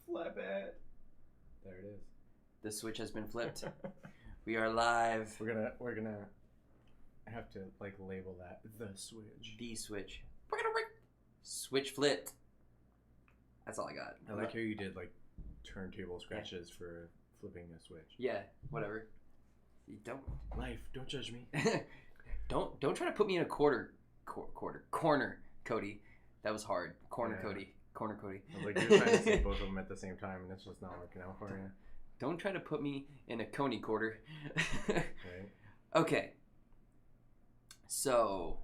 Flip it. There it is. The switch has been flipped. We are live. We're gonna have to like label that the switch. The switch. Switch flipped. That's all I got. I like how you did like turntable scratches for flipping a switch. Yeah, whatever. You don't don't judge me. Don't try to put me in a corner, Cody. That was hard. Corner, Cody. I was like, you're trying to say both of them at the same time, and it's just not working out for you. Don't try to put me in a coney quarter. Right. Okay. So.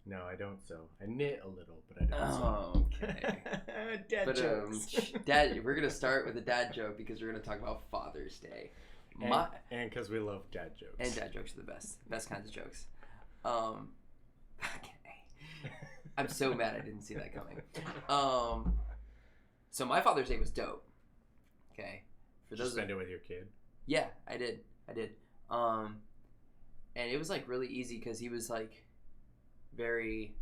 No, I don't sew. I knit a little, but I don't sew. Okay. Dad jokes. We're going to start with a dad joke because we're going to talk about Father's Day. And because we love dad jokes. And dad jokes are the best. Best kinds of jokes. I'm so mad I didn't see that coming. So my Father's Day was dope. Okay. Did you spend it with your kid? Yeah, I did. And it was like really easy because he was like very,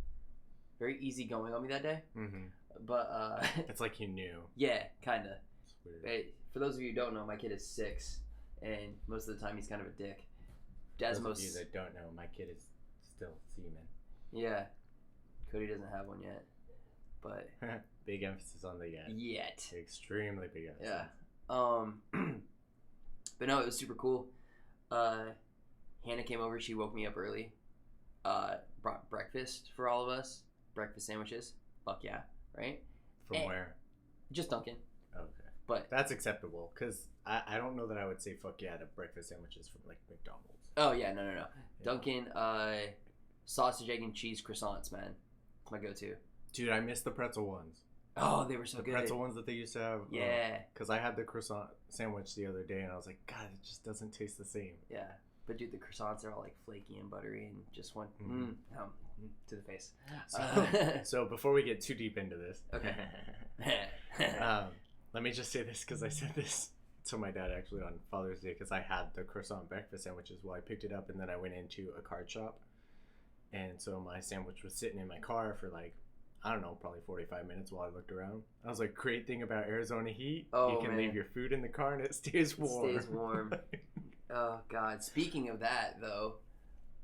very easy going on me that day. Mm-hmm. But it's like he knew. Yeah, kind of. It's weird. For those of you who don't know, my kid is 6, and most of the time he's kind of a dick. For those of you that don't know, my kid is still semen. Yeah. Cody doesn't have one yet, but big emphasis on the yet. Yet. Extremely big emphasis. Yeah. But no, it was super cool. Hannah came over. She woke me up early. Brought breakfast for all of us. Breakfast sandwiches. Fuck yeah, right? From where? Just Dunkin'. Okay. But that's acceptable because I don't know that I would say fuck yeah to breakfast sandwiches from like McDonald's. Oh yeah, no. Yeah. Dunkin', sausage, egg, and cheese croissants, man. It's my go-to. Dude, I miss the pretzel ones. Oh, they were so good. The pretzel ones that they used to have. Yeah. Because I had the croissant sandwich the other day, and I was like, God, it just doesn't taste the same. Yeah. But dude, the croissants are all like flaky and buttery and just went to the face. So before we get too deep into this, okay. Let me just say this because I said this to my dad actually on Father's Day because I had the croissant breakfast sandwiches. Well, I picked it up and then I went into a card shop, and so my sandwich was sitting in my car for like, I don't know, probably 45 minutes while I looked around. I was like, great thing about Arizona heat, you can leave your food in the car and it stays warm. It stays warm. Oh, God. Speaking of that, though,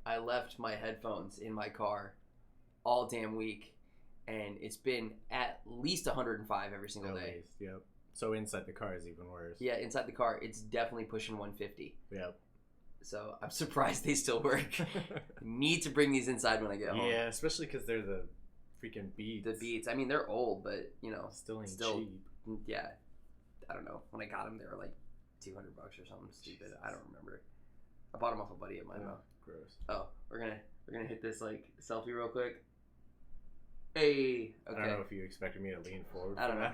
I left my headphones in my car all damn week, and it's been at least 105 every single day. Least, yep. So inside the car is even worse. Yeah, inside the car, it's definitely pushing 150. Yep. So I'm surprised they still work. Need to bring these inside when I get home. Yeah, especially because they're the freaking Beats. The Beats. I mean, they're old, but, you know. Still cheap. Yeah. I don't know. When I got them, they were like $200 or something stupid. I don't remember. I bought them off a buddy of mine though. Gross. Oh, we're gonna hit this like selfie real quick. Hey. Okay. I don't know if you expected me to lean forward. I don't know.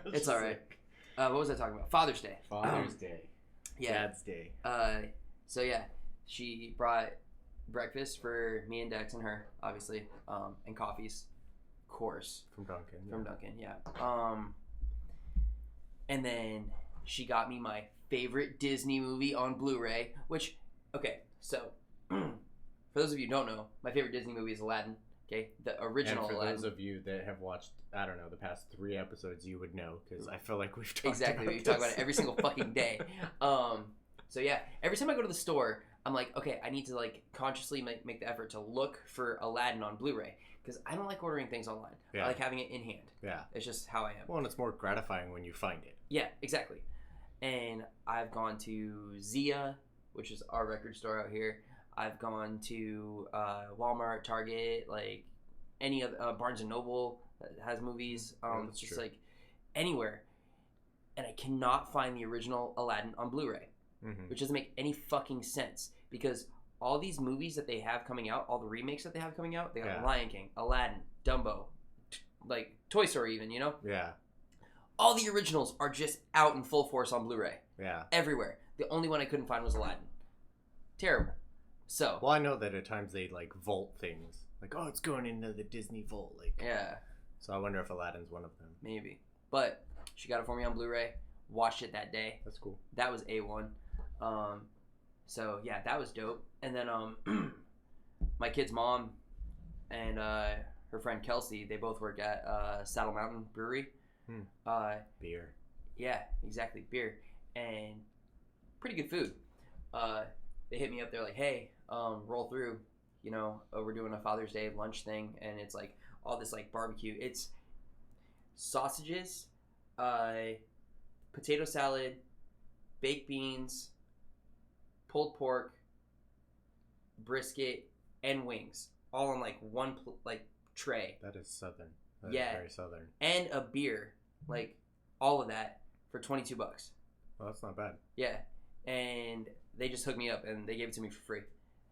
It's all right. What was I talking about? Father's Day. Father's Day. Yeah. Dad's Day. So yeah, she brought breakfast for me and Dex and her, obviously, and coffees, of course. From Dunkin'. From Dunkin', yeah. And then she got me my favorite Disney movie on Blu-ray, which, okay, so for those of you who don't know, my favorite Disney movie is Aladdin. Okay, the original Aladdin. And for those of you that have watched, I don't know, the past 3 episodes, you would know because I feel like we've talked exactly. about We talk about it every single fucking day. So yeah, every time I go to the store, I'm like, okay, I need to like consciously make the effort to look for Aladdin on Blu-ray because I don't like ordering things online. Yeah. I like having it in hand. Yeah, it's just how I am. Well, and it's more gratifying when you find it. Yeah, exactly. And I've gone to Zia, which is our record store out here. I've gone to Walmart, Target, like any other Barnes and Noble that has movies. It's just true. Like anywhere, and I cannot find the original Aladdin on Blu-ray, which doesn't make any fucking sense because all these movies that they have coming out, all the remakes that they have coming out, they got Lion King, Aladdin, Dumbo, like Toy Story, even, you know? Yeah. All the originals are just out in full force on Blu-ray. Yeah. Everywhere. The only one I couldn't find was Aladdin. Terrible. So. Well, I know that at times they like vault things. Like, oh, it's going into the Disney vault. Like. Yeah. So I wonder if Aladdin's one of them. Maybe. But she got it for me on Blu-ray. Watched it that day. That's cool. That was A1. So yeah, that was dope. And then my kid's mom and her friend Kelsey, they both work at Saddle Mountain Brewery. Beer. Yeah, exactly, beer, and pretty good food. They hit me up. They're like, "Hey, roll through. We're doing a Father's Day lunch thing, and it's like all this like barbecue. It's sausages, potato salad, baked beans, pulled pork, brisket, and wings, all on like one tray. That is southern. That Yeah. is very southern. And a beer, like all of that for $22. Well, that's not bad. Yeah, and they just hooked me up and they gave it to me for free.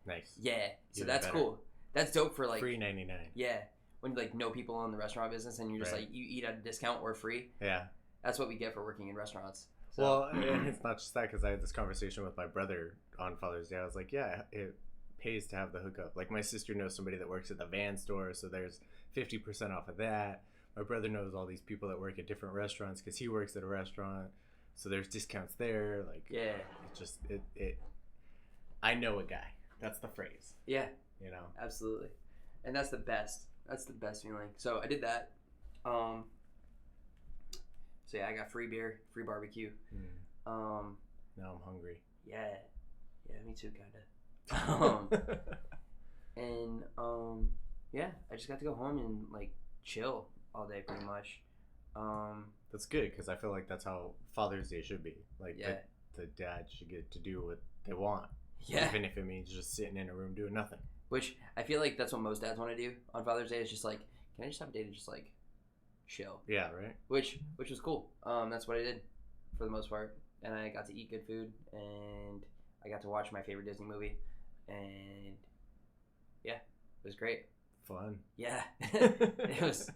Nice. Yeah, so Even that's better. cool. That's dope for like free 99. Yeah, when you like know people in the restaurant business and you're just Right. like you eat at a discount or free. Yeah. That's what we get for working in restaurants. So. Well, and it's not just that, because I had this conversation with my brother on Father's Day. I was like, yeah, it pays to have the hookup. Like, my sister knows somebody that works at the van store, so there's 50% off of that. My brother knows all these people that work at different restaurants because he works at a restaurant, so there's discounts there. Like, Yeah. it just I know a guy. That's the phrase. Yeah, You know. absolutely, and that's the best. That's the best feeling. So I did that. So yeah, I got free beer, free barbecue. Now I'm hungry. Yeah, me too, kinda. And yeah, I just got to go home and like chill all day, pretty much. That's good, because I feel like that's how Father's Day should be. Like, Yeah. the dad should get to do what they want. Yeah, Even if it means just sitting in a room doing nothing. which I feel like that's what most dads want to do on Father's Day. Is just like, can I just have a day to just like chill? Yeah, right? Which was cool. That's what I did for the most part, and I got to eat good food, and I got to watch my favorite Disney movie, and yeah, it was great. Fun. Yeah, it was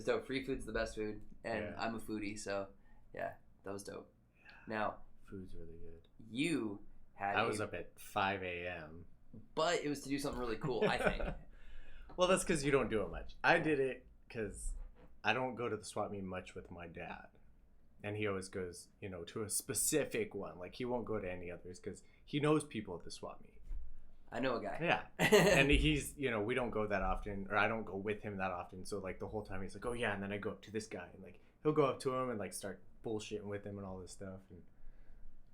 dope. Free food's the best food, and Yeah. I'm a foodie, so yeah, that was dope. Now Food's really good. you had I was up at 5 a.m. but it was to do something really cool, I think. Well, that's because you don't do it much. I did it because I don't go to the swap meet much with my dad. And he always goes, to a specific one. Like, he won't go to any others because he knows people at the swap meet. I know a guy. Yeah. And he's, we don't go that often, or I don't go with him that often. So, like, the whole time he's like, oh, yeah. And then I go up to this guy. And, like, he'll go up to him and, like, start bullshitting with him and all this stuff. And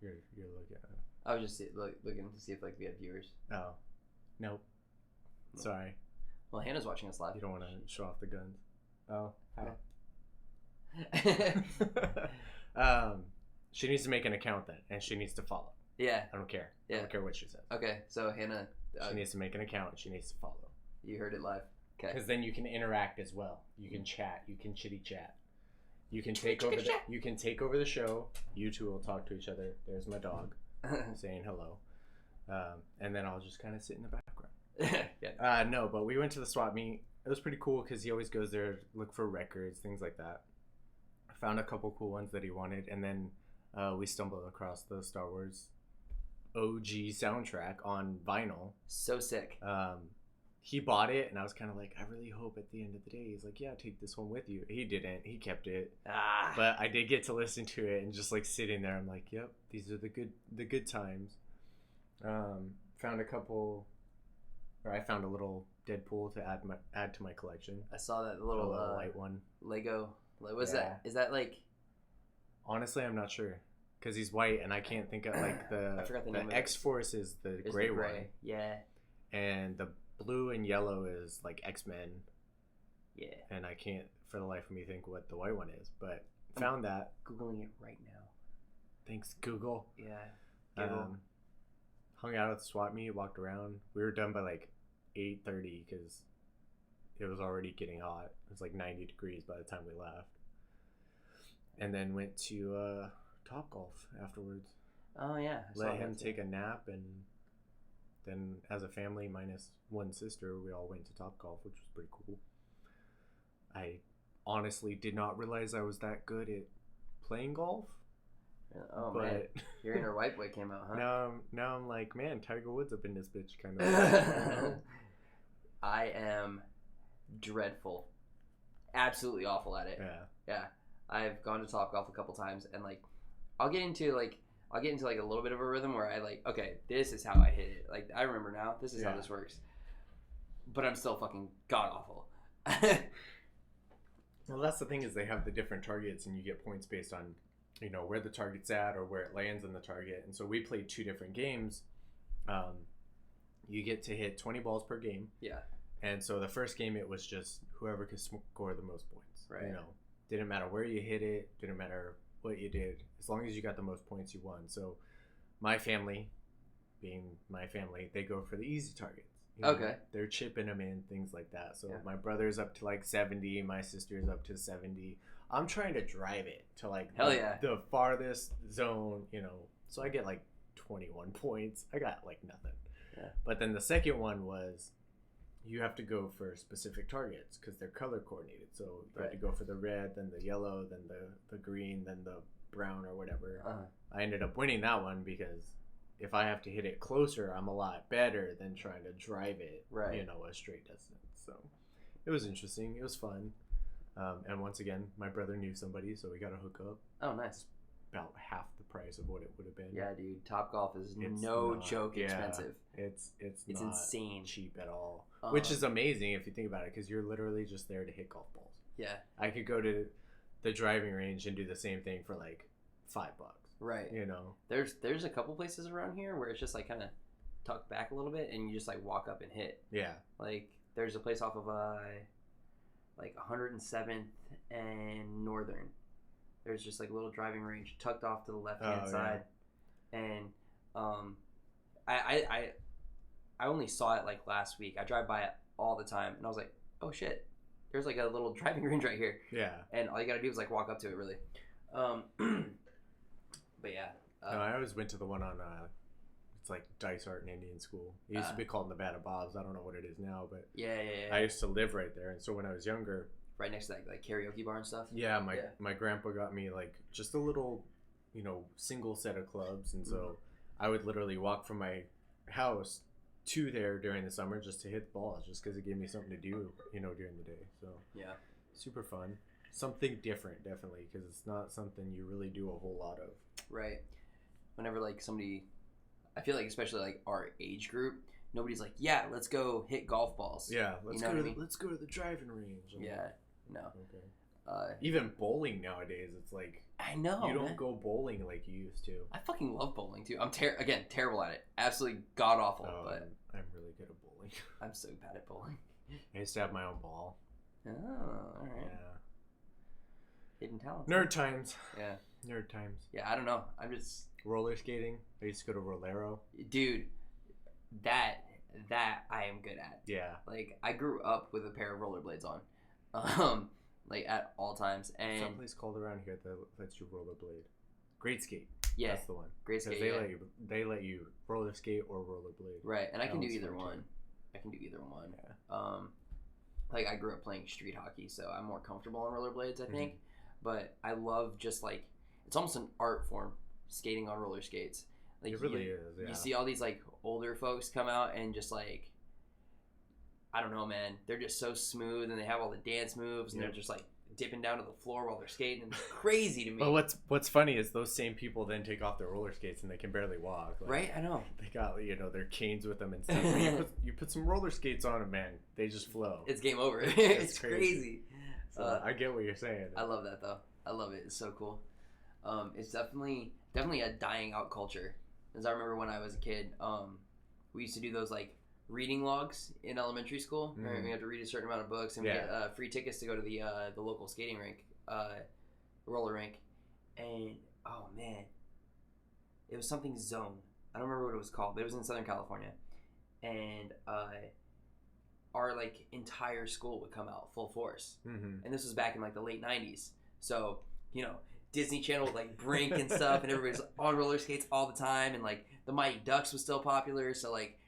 you're looking at him. I was just looking to see if like we had viewers. Oh. Nope. Sorry. Well, Hannah's watching us live. You don't want to show off the guns. Oh. Hi. She needs to make an account then, and she needs to follow. Yeah. I don't care. Yeah. I don't care what she says. Okay, so Hannah, She needs to make an account, and she needs to follow. you heard it live. Okay. Because then you can interact as well. You can chat. You can chitty chat. You can take over the. You can take over the show. You two will talk to each other. There's my dog saying hello, and then I'll just kind of sit in the background. Yeah. No, but we went to the swap meet. It was pretty cool because he always goes there, look for records, things like that. I found a couple cool ones that he wanted, and then we stumbled across the Star Wars OG soundtrack on vinyl. So sick. He bought it, and I was kind of like, I really hope at the end of the day, he's like, yeah, take this one with you. He didn't. He kept it. But I did get to listen to it, and just like sitting there, I'm like, yep, these are the good times. Found a couple, or I found a little Deadpool to add to my collection. I saw that A little little white one. Lego. What was Yeah. that? Is that like? Honestly, I'm not sure, because he's white, and I can't think of like I forgot the name of it. X-Force is the Is gray the one, Yeah. and the blue and yellow is like X-Men, Yeah. and I can't for the life of me think what the white one is, but found that. Googling it right now. Thanks, Google. Yeah. Google. Hung out at the swap meet, walked around. We were done by like 8:30 because it was already getting hot. It was like 90 degrees by the time we left. And then went to Topgolf afterwards. Oh yeah. I saw Let him that too. take a nap, and then as a family minus one sister, we all went to Topgolf, which was pretty cool. I honestly did not realize I was that good at playing golf. Oh but man, your inner white boy came out, huh? now I'm like, man, Tiger Woods up in this bitch kind of. I am dreadful, absolutely awful at it. Yeah. I've gone to Topgolf a couple times, and like, I'll get into like a little bit of a rhythm where I like, okay, this is how I hit it. Like, I remember now, this is how Yeah. this works. But I'm still fucking god awful. Well, that's the thing is they have the different targets and you get points based on, you know, where the target's at or where it lands on the target. And so we played 2 different games. You get to hit 20 balls per game. Yeah. And so the first game, it was just whoever could score the most points. Right. You know, didn't matter where you hit it, didn't matter what you did. As long as you got the most points, you won. So my family, being my family, they go for the easy targets. You know, Okay. they're chipping them in, things like that. So Yeah. my brother's up to like 70, my sister's up to 70. I'm trying to drive it to like Hell yeah. the farthest zone, you know. So I get like 21 points. I got like nothing. Yeah. But then the second one was you have to go for specific targets because they're color coordinated. So you have to go for the red, then the yellow, then the green, then the brown or whatever. I ended up winning that one because if I have to hit it closer, I'm a lot better than trying to drive it, Right. you know, a straight distance. So it was interesting. It was fun. And once again, my brother knew somebody, so we got to hook up. Oh, nice. About half the price of what it would have been. Yeah, dude. Top Golf is It's no not- joke yeah, expensive. It's not insane. cheap at all, which is amazing if you think about it, because you're literally just there to hit golf balls. Yeah. I could go to the driving range and do the same thing for like $5. Right. You know. There's a couple places around here where it's just like kind of tucked back a little bit, and you just like walk up and hit. Yeah. Like there's a place off of like 107th and Northern. There's just like a little driving range tucked off to the left hand side, and I only saw it like last week. I drive by it all the time, and I was like, oh shit, there's like a little driving range right here. Yeah. And all you gotta do is like walk up to it, really. But yeah. No, I always went to the one on it's like Dice Art and Indian School. It used to be called Nevada Bob's. I don't know what it is now, but yeah. I used to live right there, and so when I was younger, right next to that like karaoke bar and stuff. yeah, my grandpa got me like just a little, you know, single set of clubs, and so I would literally walk from my house to there during the summer just to hit the balls, just because it gave me something to do, you know, during the day. So yeah, super fun, something different, definitely, because it's not something you really do a whole lot of. Right. Whenever like somebody, I feel like especially like our age group, nobody's like, yeah, let's go hit golf balls. Yeah, let's you know go. Let's go to the driving range. Yeah, no. Okay. Even bowling nowadays, it's like I know you don't man. go bowling like you used to. I fucking love bowling too. I'm terrible at it. Absolutely god awful. But I'm really good at bowling. I'm so bad at bowling. I used to have my own ball. Oh, all right. Yeah. Hidden talent. Nerd times. Yeah. Nerd times. Yeah, I don't know. I'm just roller skating. I used to go to Rolero. Dude, that I am good at. Yeah. Like I grew up with a pair of rollerblades on, like at all times. And some place called around here that lets you rollerblade. Great Skate. Yeah. That's the one. Great Skate. They let you roller skate or rollerblade. Right, and I can do either one. I can do either one. Yeah. Like I grew up playing street hockey, so I'm more comfortable on rollerblades, I think. But I love just like it's almost an art form, skating on roller skates. Like it really is. Yeah. You see all these like older folks come out and just like I don't know, man. They're just so smooth, and they have all the dance moves, and they're just like dipping down to the floor while they're skating. It's crazy to me. But what's funny is those same people then take off their roller skates and they can barely walk. Like, right? I know. They got their canes with them and stuff. you put some roller skates on them, man. They just flow. It's game over. It's crazy. So I get what you're saying. I love that though. I love it. It's so cool. It's definitely a dying out culture. As I remember when I was a kid, we used to do those like reading logs in elementary school. Right? We had to read a certain amount of books, and we get free tickets to go to the local skating rink, roller rink, and oh man, it was something Zone. I don't remember what it was called, but it was in Southern California, and our like entire school would come out full force, and this was back in like the late '90s. So Disney Channel with like Brink and stuff, and everybody's on roller skates all the time, and like the Mighty Ducks was still popular, so like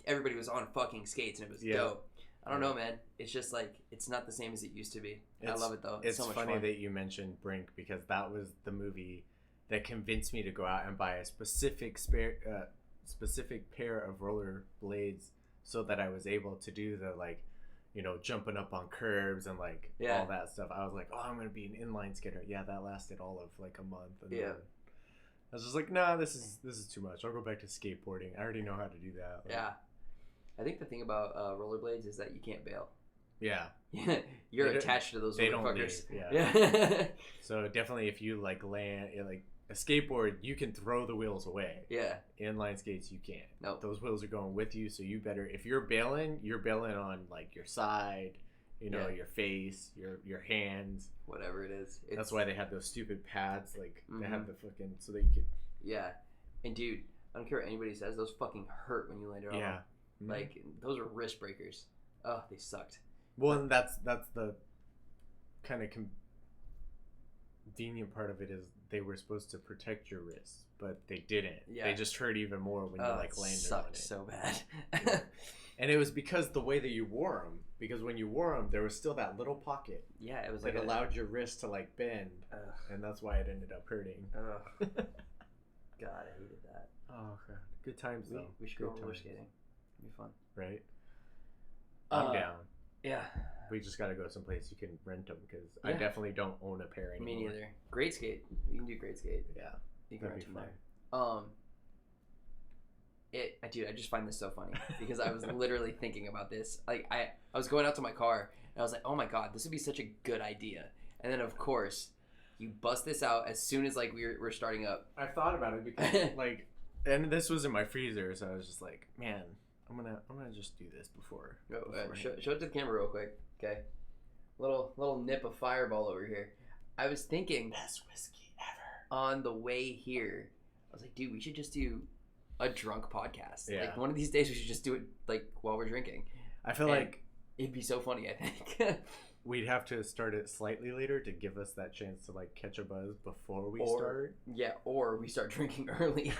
everybody was on fucking skates, and it was dope. I don't know, man. It's just like it's not the same as it used to be. I love it though. It's so much funny fun. that you mentioned Brink, because that was the movie that convinced me to go out and buy a specific pair of roller blades so that I was able to do the like jumping up on curbs and like all that stuff. I was like, oh, I'm gonna be an inline skater. Yeah, that lasted all of like a month. And then I was just like, nah, this is too much. I'll go back to skateboarding. I already know how to do that. Like, yeah, I think the thing about rollerblades is that you can't bail. Yeah. You're attached to those they don't motherfuckers. leave, yeah. So definitely if you like land like a skateboard, you can throw the wheels away. Yeah. Inline skates, you can't. Nope. Those wheels are going with you, so you better, if you're bailing on like your side, you know, your face, your hands, whatever it is. That's why they have those stupid pads, like they have the fucking, so they could. Yeah, and dude, I don't care what anybody says, those fucking hurt when you land it on them. Like those are wrist breakers. Oh, they sucked. Well, and that's the kind of convenient part of it is they were supposed to protect your wrists, but they didn't. Yeah. They just hurt even more when you like landed on it. So bad. And it was because the way that you wore them. Because when you wore them, there was still that little pocket. Yeah, it was that allowed your wrist to like bend, and that's why it ended up hurting. God, I hated that. Oh god, good times though. We should go roller skating. It'd be fun, right? I'm down. Yeah. We just gotta go someplace you can rent them because I definitely don't own a pair anymore. Me neither. Great skate. You can do great skate. Yeah. You can rent them there. Dude, I just find this so funny because I was literally thinking about this. Like I was going out to my car and I was like, oh my god, this would be such a good idea. And then of course, you bust this out as soon as like we're starting up. I thought about it because like, and this was in my freezer, so I was just like, man, I'm gonna just do this before. Show it to the camera real quick, okay? Little nip of Fireball over here. I was thinking best whiskey ever. On the way here, I was like, dude, we should just do a drunk podcast. Yeah. Like one of these days, we should just do it like while we're drinking. I feel like it'd be so funny. I think we'd have to start it slightly later to give us that chance to like catch a buzz before we start. Yeah, or we start drinking early.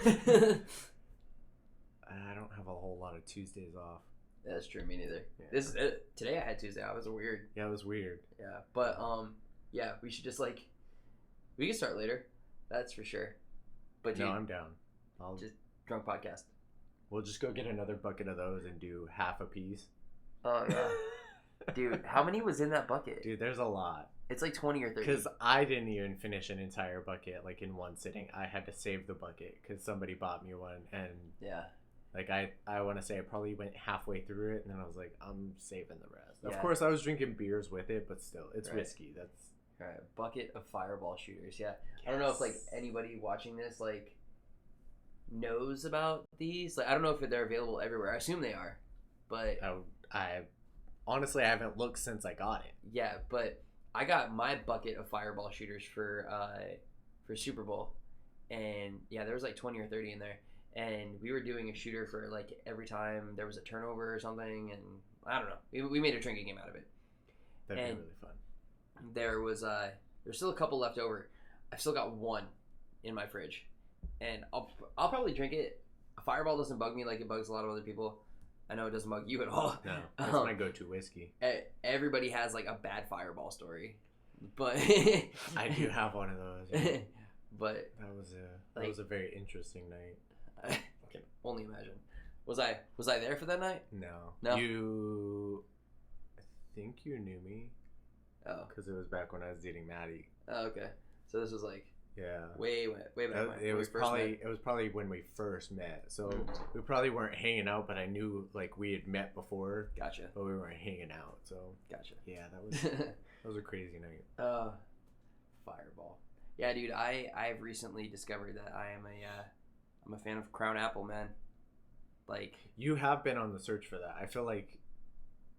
I don't have a whole lot of Tuesdays off. That's true. Me neither. Yeah. Today I had Tuesday. I was weird. Yeah, it was weird. Yeah, but yeah, we should just like we can start later. That's for sure. But dude, no, I'm down. I'll just drunk podcast. We'll just go get another bucket of those and do half a piece. Oh yeah. Dude, how many was in that bucket? Dude, there's a lot. It's like 20 or 30. Because I didn't even finish an entire bucket like in one sitting. I had to save the bucket because somebody bought me one, and yeah, like I want to say I probably went halfway through it, and then I was like, I'm saving the rest. Yeah. Of course, I was drinking beers with it, but still, it's whiskey. That's right. Bucket of Fireball shooters. Yeah, yes. I don't know if like anybody watching this like knows about these. Like I don't know if they're available everywhere. I assume they are, but I honestly I haven't looked since I got it. Yeah, but I got my bucket of Fireball shooters for Super Bowl, and yeah, there was like 20 or 30 in there, and we were doing a shooter for like every time there was a turnover or something, and I don't know, we made a drinking game out of it. That'd be really fun. There's still a couple left over. I've still got one in my fridge, and I'll probably drink it. A Fireball doesn't bug me like it bugs a lot of other people. I know it doesn't bug you at all. No, that's my go-to whiskey. Everybody has like a bad Fireball story, but I do have one of those. Yeah. But that was a very interesting night. I can only imagine. Was I there for that night? No. I think you knew me. Oh, because it was back when I was dating Maddie. Oh, okay. So this was like way back. It was probably when we first met. So we probably weren't hanging out, but I knew like we had met before. Gotcha. But we weren't hanging out. So gotcha. Yeah, that was a crazy night. Fireball. Yeah, dude. I've recently discovered that I'm a fan of Crown Apple, man. Like you have been on the search for that. I feel like,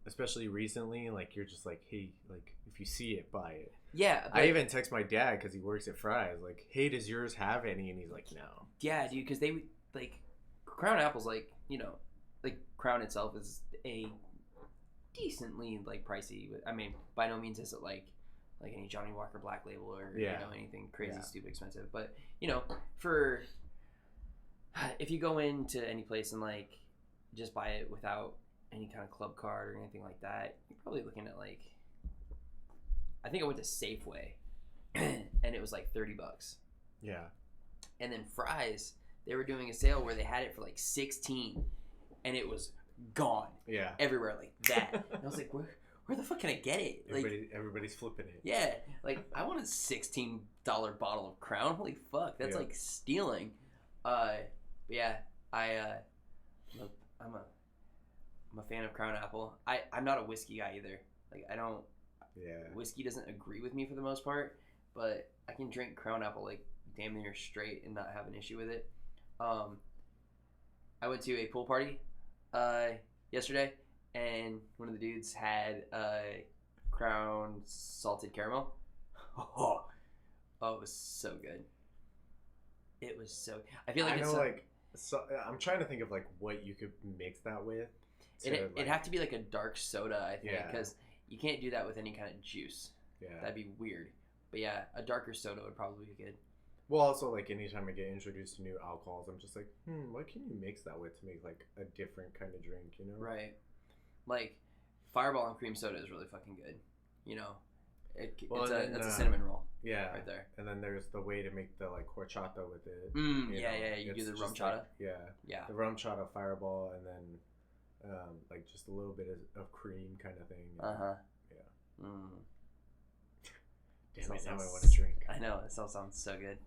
especially recently, like you're just like, hey, like if you see it, buy it. Yeah, I even text my dad because he works at Fry's. Like, hey, does yours have any? And he's like, no. Yeah, dude, because they like Crown Apple's like like Crown itself is a decently like pricey. I mean, by no means is it like any Johnny Walker Black Label or anything crazy stupid expensive. But for if you go into any place and like just buy it without any kind of club card or anything like that, you're probably looking at like. I think I went to Safeway, and it was like $30. Yeah. And then Fry's, they were doing a sale where they had it for like $16, and it was gone. Yeah. Everywhere like that. And I was like, where the fuck can I get it? Like, everybody's flipping it. Yeah. Like I want a $16 bottle of Crown. Holy fuck, that's like stealing. But yeah, I'm a fan of Crown Apple. I'm not a whiskey guy either. Like I don't. Yeah. Whiskey doesn't agree with me for the most part, but I can drink Crown Apple like damn near straight and not have an issue with it. I went to a pool party yesterday, and one of the dudes had Crown salted caramel. Oh, it was so good. It was so. I feel like I'm trying to think of like what you could mix that with. It'd have to be like a dark soda, I think, because you can't do that with any kind of juice. Yeah, that'd be weird. But yeah, a darker soda would probably be good. Well, also, like, anytime I get introduced to new alcohols, I'm just like, what can you mix that with to make, like, a different kind of drink, you know? Right. Like, Fireball and cream soda is really fucking good, you know? It's a cinnamon roll. Yeah. Right there. And then there's the way to make the, like, horchata with it. You do the rum chata. Like, yeah. The rum chata, Fireball, and then, like, just a little bit of cream kind of thing. Uh-huh. Yeah. Damn it, now I want to drink. I know, it all sounds so good.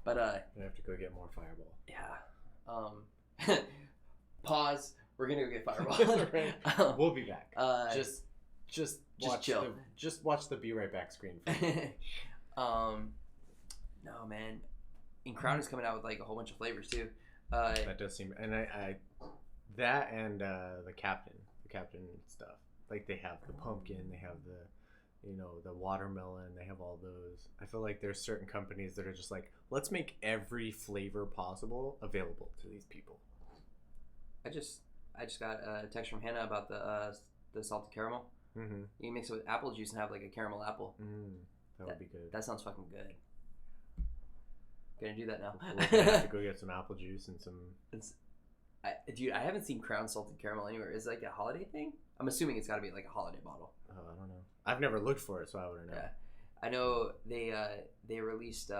But I have to go get more Fireball. Yeah. Pause. We're gonna go get Fireball. Right. We'll be back. Just chill. Just watch the be right back screen. No man. And Crown is coming out with like a whole bunch of flavors too. That does seem, and I that and the captain stuff. Like they have the pumpkin, they have the. The watermelon, they have all those. I feel like there's certain companies that are just like, let's make every flavor possible available to these people. I just got a text from Hannah about the salted caramel. Mm-hmm. You can mix it with apple juice and have like a caramel apple. That would be good. That sounds fucking good. Gonna do that now. We'll have to go get some apple juice and some... Dude, I haven't seen Crown salted caramel anywhere. Is it like a holiday thing? I'm assuming it's got to be like a holiday bottle. Oh, I don't know. I've never looked for it, so I wouldn't know. Yeah, I know they released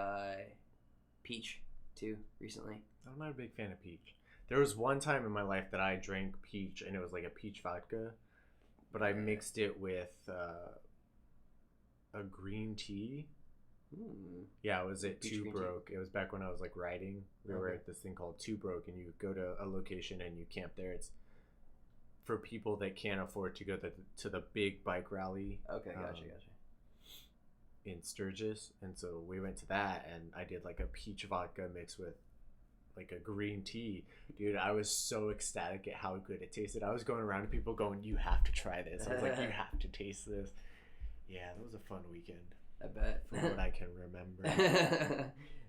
peach too recently. I'm not a big fan of peach. There was one time in my life that I drank peach, and it was like a peach vodka, but I mixed it with a green tea. Yeah, it was at Two Broke. It was back when I was like riding. We were at this thing called Two Broke, and you go to a location and you camp there. It's for people that can't afford to go to the big bike rally. Okay, gotcha. In Sturgis, and so we went to that, and I did like a peach vodka mixed with like a green tea. Dude, I was so ecstatic at how good it tasted. I was going around to people going, "You have to try this." I was like, "You have to taste this." Yeah, that was a fun weekend. I bet. From what I can remember.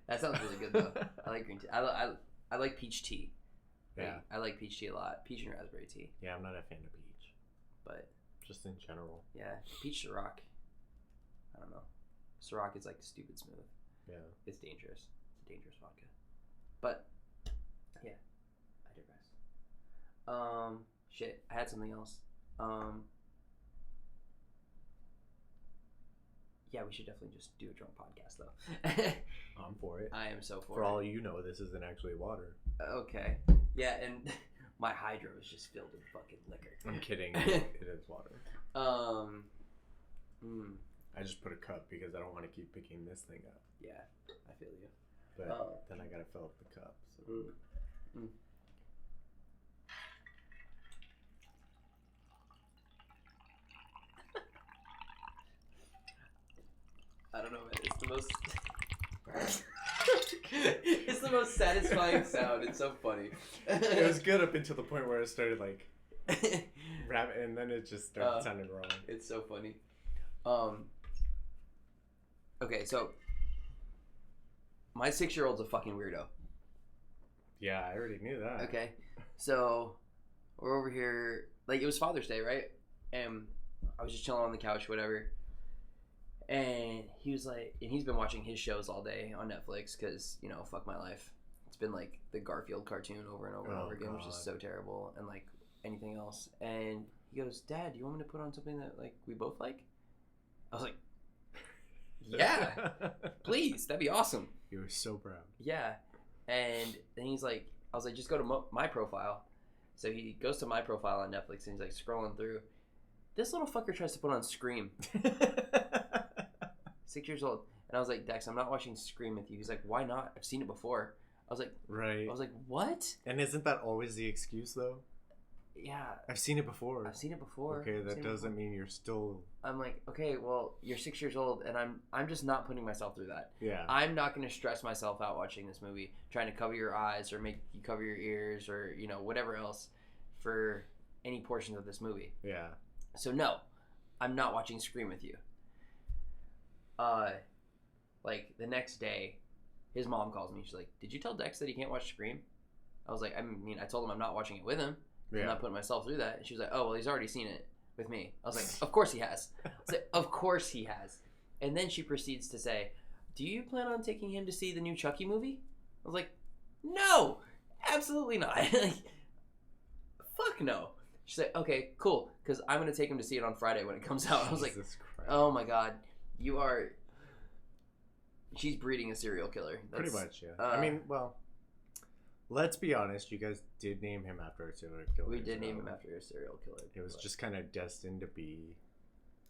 That sounds really good though. I like green tea. I like peach tea. Yeah. I like peach tea a lot. Peach and raspberry tea. Yeah, I'm not a fan of peach. But just in general. Yeah. Peach Ciroc. I don't know. Ciroc is like stupid smooth. Yeah. It's dangerous. It's a dangerous vodka. But yeah, I digress. Shit. I had something else. Yeah, we should definitely just do a drunk podcast, though. I'm for it. I am so for it. For all you know, this isn't actually water. Okay. Yeah, and my hydro is just filled with fucking liquor. I'm kidding. It is water. I just put a cup because I don't want to keep picking this thing up. Yeah, I feel you. But then I gotta fill up the cup. So. I don't know, man. It's the most satisfying sound. It's so funny. It was good up until the point where it started like rapping, and then it just started sounding wrong. It's so funny. Okay, so my 6-year-old's a fucking weirdo. Yeah, I already knew that. Okay, so we're over here. Like, it was Father's Day, right? And I was just chilling on the couch, whatever. And he was like, and he's been watching his shows all day on Netflix because, you know, fuck my life. It's been like the Garfield cartoon over and over and over again, which is so terrible, and like anything else. And he goes, "Dad, do you want me to put on something that like we both like?" I was like, "Yeah, please, that'd be awesome." You were so proud. Yeah. And then he's like, I was like, "Just go to my profile." So he goes to my profile on Netflix and he's like scrolling through. This little fucker tries to put on Scream. 6 years old. And I was like, "Dex, I'm not watching Scream with you." He's like, "Why not? I've seen it before." I was like, right. I was like, "What?" And isn't that always the excuse though? yeah. I've seen it before. Okay, that doesn't mean you're still. I'm like, okay, well, you're 6 years old, and I'm just not putting myself through that. Yeah. I'm not going to stress myself out watching this movie, trying to cover your eyes or make you cover your ears or whatever else for any portions of this movie. Yeah. So no, I'm not watching Scream with you. Like the next day, his mom calls me. She's like, "Did you tell Dex that he can't watch Scream?" I was like, I told him I'm not watching it with him. Yeah. I'm not putting myself through that. And she was like, "Oh, well, he's already seen it with me." I was like, "Of course he has." I was like, "Of course he has." And then she proceeds to say, "Do you plan on taking him to see the new Chucky movie?" I was like, "No, absolutely not." Like, fuck no. She's like, "Okay, cool, because I'm gonna take him to see it on Friday when it comes out." I was like, "Oh my god, you are." She's breeding a serial killer. Pretty much, yeah. I mean, well, let's be honest. You guys did name him after a serial killer. We did name him after a serial killer. It was just kind of destined to be.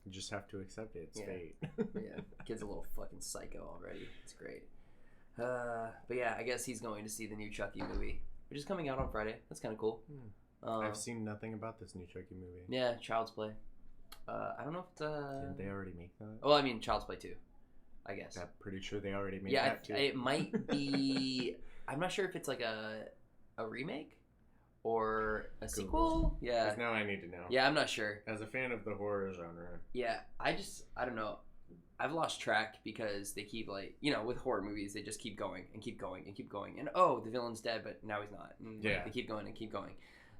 You just have to accept it. It's fate. Yeah, kid's a little fucking psycho already. It's great. But yeah, I guess he's going to see the new Chucky movie, which is coming out on Friday. That's kind of cool. I've seen nothing about this new Chucky movie. Yeah, Child's Play. I don't know if Didn't they already make that? Well, I mean, Child's Play 2, I guess. I'm pretty sure they already made that too. Yeah, it might be... I'm not sure if it's like a remake or a sequel. Yeah. 'Cause now I need to know. Yeah, I'm not sure. As a fan of the horror genre. Yeah, I don't know. I've lost track because they keep like, with horror movies, they just keep going and keep going and keep going. And the villain's dead, but now he's not. And they keep going and keep going.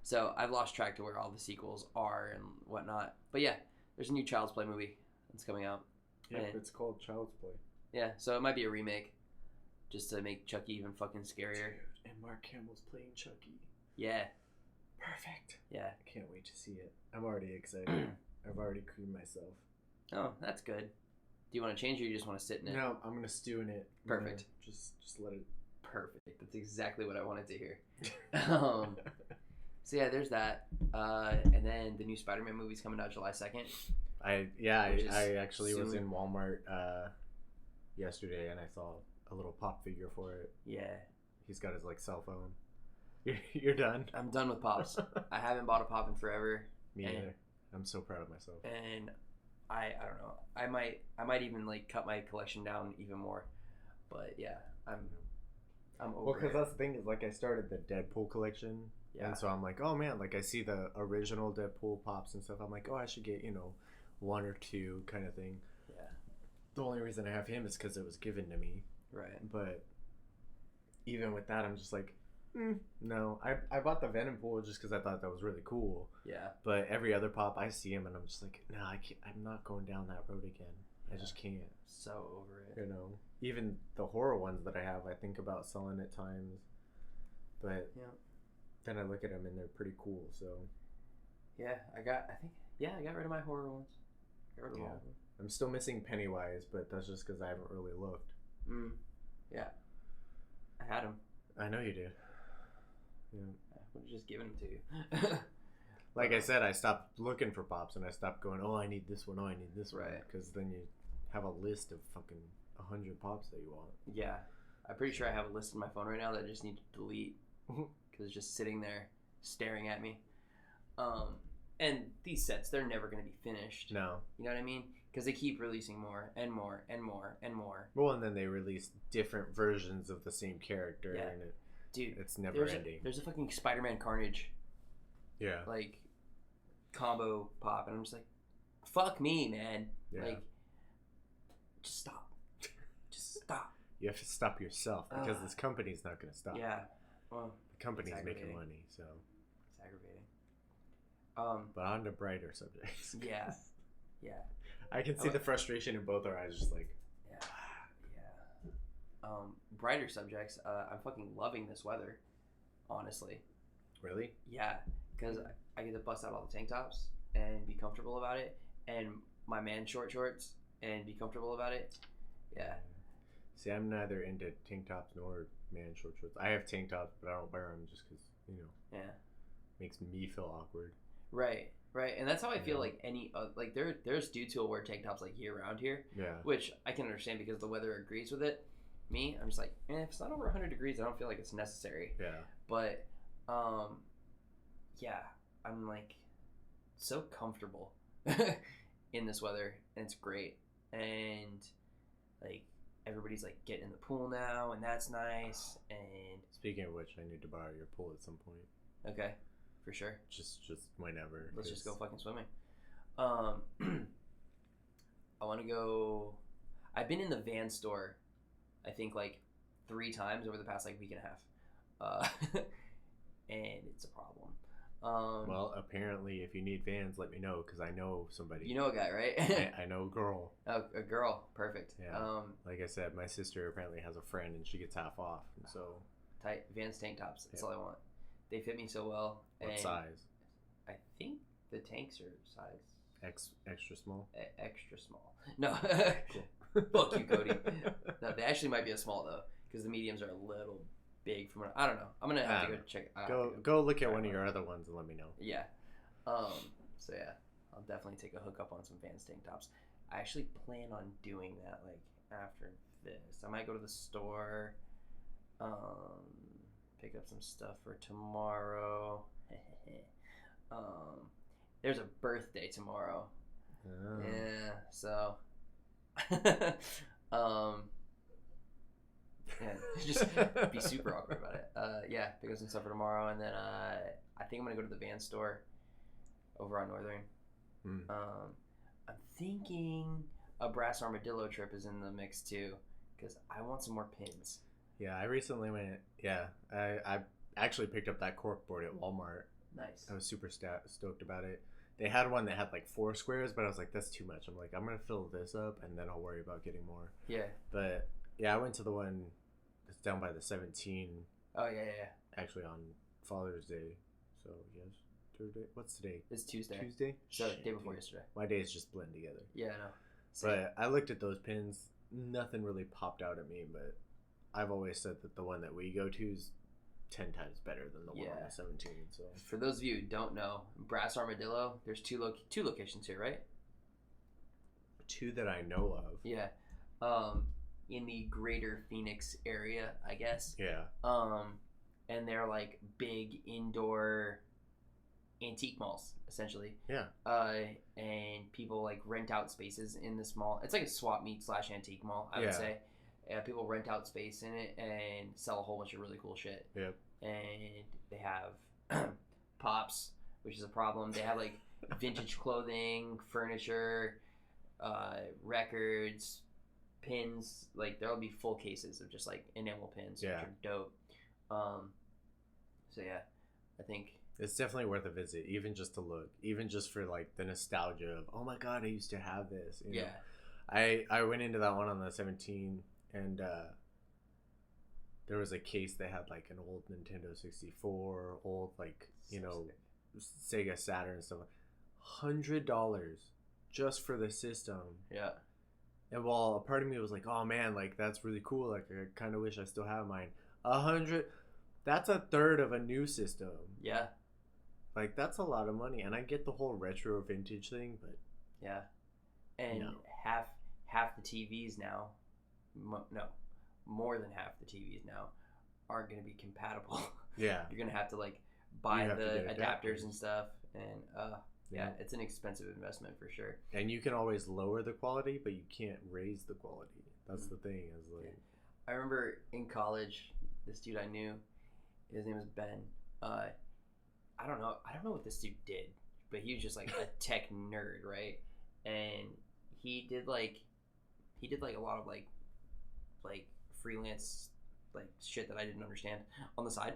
So I've lost track to where all the sequels are and whatnot. But yeah, there's a new Child's Play movie that's coming out. Yeah, it's called Child's Play. Yeah, so it might be a remake, just to make Chucky even fucking scarier. Dude, and Mark Hamill's playing Chucky. Yeah. Perfect. Yeah. I can't wait to see it. I'm already excited. I've already creamed myself. Oh, that's good. Do you want to change or you just want to sit in it? No, I'm gonna stew in it. Perfect. Just let it. Perfect. That's exactly what I wanted to hear. So yeah, there's that. And then the new Spider-Man movie's coming out July 2nd. I actually was in Walmart yesterday and I saw a little pop figure for it. Yeah. He's got his cell phone. You're done? I'm done with pops. I haven't bought a pop in forever. Me either. I'm so proud of myself. And I don't know. I might even cut my collection down even more. But yeah, I'm over. Well, because that's the thing is I started the Deadpool collection. Yeah. And so I'm like, oh man, I see the original Deadpool pops and stuff. I'm like, oh, I should get, one or two kind of thing. Yeah. The only reason I have him is because it was given to me. Right. But even with that, I'm just like, no. I bought the Venom pool just because I thought that was really cool. Yeah. But every other pop, I see him and I'm just like, no, I'm not going down that road again. I just can't. So over it. Even the horror ones that I have, I think about selling at times. But then I look at them and they're pretty cool. So yeah, I got rid of my horror ones. Got rid of all of them. I'm still missing Pennywise, but that's just because I haven't really looked. Yeah. I had him. I know you did. Yeah. I would have just given them to you. Like I said, I stopped looking for pops and I stopped going, oh, I need this one, oh, I need this one. Right. Because then you have a list of fucking 100 pops that you want. Yeah. I'm pretty sure I have a list in my phone right now that I just need to delete. Because it's just sitting there staring at me. And these sets, they're never going to be finished. No. You know what I mean? Because they keep releasing more and more and more and more. Well, and then they release different versions of the same character. Yeah. And dude, it's never ending. There's a fucking Spider-Man Carnage. Yeah. Combo pop. And I'm just like, fuck me, man. Yeah. Just stop. Just stop. You have to stop yourself because this company's not going to stop. Yeah. Well, the company's making money, so. It's aggravating. But on to brighter subjects. Yeah. Yeah. I can see the frustration in both our eyes, just like. Yeah. Brighter subjects. I'm fucking loving this weather, honestly. Really? Yeah, because I get to bust out all the tank tops and be comfortable about it, and my man shorts and be comfortable about it. Yeah. See, I'm neither into tank tops nor man shorts. I have tank tops, but I don't wear them just because Yeah. Makes me feel awkward. Right, and that's how I feel there's dudes who'll wear tank tops year round here. Yeah. Which I can understand because the weather agrees with it. Me, I'm just like, if it's not over 100 degrees, I don't feel like it's necessary. Yeah. But, yeah, I'm like so comfortable in this weather, and it's great. And like everybody's like getting in the pool now, and that's nice. And Speaking of which, I need to borrow your pool at some point. okay, for sure. Just whenever. Let's just go fucking swimming. I want to go. I've been in the van store, I think like 3 times over the past like week and a half, and it's a problem. Well, apparently, if you need vans, let me know because I know somebody. You know a guy, right? I know a girl. Oh, a girl, perfect. Yeah. Like I said, my sister apparently has a friend, and she gets half off. And so tight Vans tank tops. That's all I want. They fit me so well. What size? I think the tanks are size Extra small. Extra small. No. Fuck you, Cody. No, they actually might be a small though, because the mediums are a little big from what I don't know. I'm gonna have to go check. Go look at one of your other ones and let me know. Yeah. So yeah, I'll definitely take a hookup on some Vans tank tops. I actually plan on doing that like after this. I might go to the store, pick up some stuff for tomorrow. There's a birthday tomorrow. Oh. Yeah, so yeah, just be super awkward about it. Yeah, pick up some stuff for tomorrow, and then I think I'm gonna go to the van store over on Northern. I'm thinking a brass armadillo trip is in the mix too, because I want some more pins. Yeah, I recently went. Yeah, I actually picked up that cork board at Walmart. Nice. I was super stoked about it. They had one that had like 4 squares, but I was like, that's too much. I'm like, I'm gonna fill this up, and then I'll worry about getting more. Yeah. But yeah, I went to the one that's down by the 17. Oh yeah. Actually on Father's Day. So yes, Thursday. What's today? It's Tuesday. Tuesday. So day before yesterday. My days just blend together. Yeah, I know. But I looked at those pins. Nothing really popped out at me, but I've always said that the one that we go to is 10 times better than the one on the 17. So for those of you who don't know, Brass Armadillo, there's two locations here, right? 2 that I know of. Yeah. In the greater Phoenix area, I guess. Yeah. And they're like big indoor antique malls, essentially. Yeah. And people like rent out spaces in this mall. It's like a swap meet / antique mall, I would say. Yeah, people rent out space in it and sell a whole bunch of really cool shit. Yep. And they have pops, which is a problem. They have like vintage clothing, furniture, records, pins. Like there'll be full cases of just like enamel pins, which are dope. So yeah, I think it's definitely worth a visit, even just to look, even just for like the nostalgia of, oh my god, I used to have this. You know? I went into that one on the 17. And there was a case that had like an old Nintendo 64, old like, Sega Saturn and stuff. $100 just for the system. Yeah. And while a part of me was like, oh man, like that's really cool. Like I kind of wish I still have mine. 100, that's a third of a new system. Yeah. Like that's a lot of money. And I get the whole retro vintage thing, but. Yeah. And half the TVs now. No, more than half the TVs now aren't going to be compatible. Yeah. You're going to have to like buy the adapters and stuff. And it's an expensive investment for sure. And you can always lower the quality, but you can't raise the quality. That's the thing. Is like, I remember in college, this dude I knew, his name was Ben. I don't know what this dude did, but he was just like a tech nerd, right? And he did like a lot of like freelance like shit that I didn't understand on the side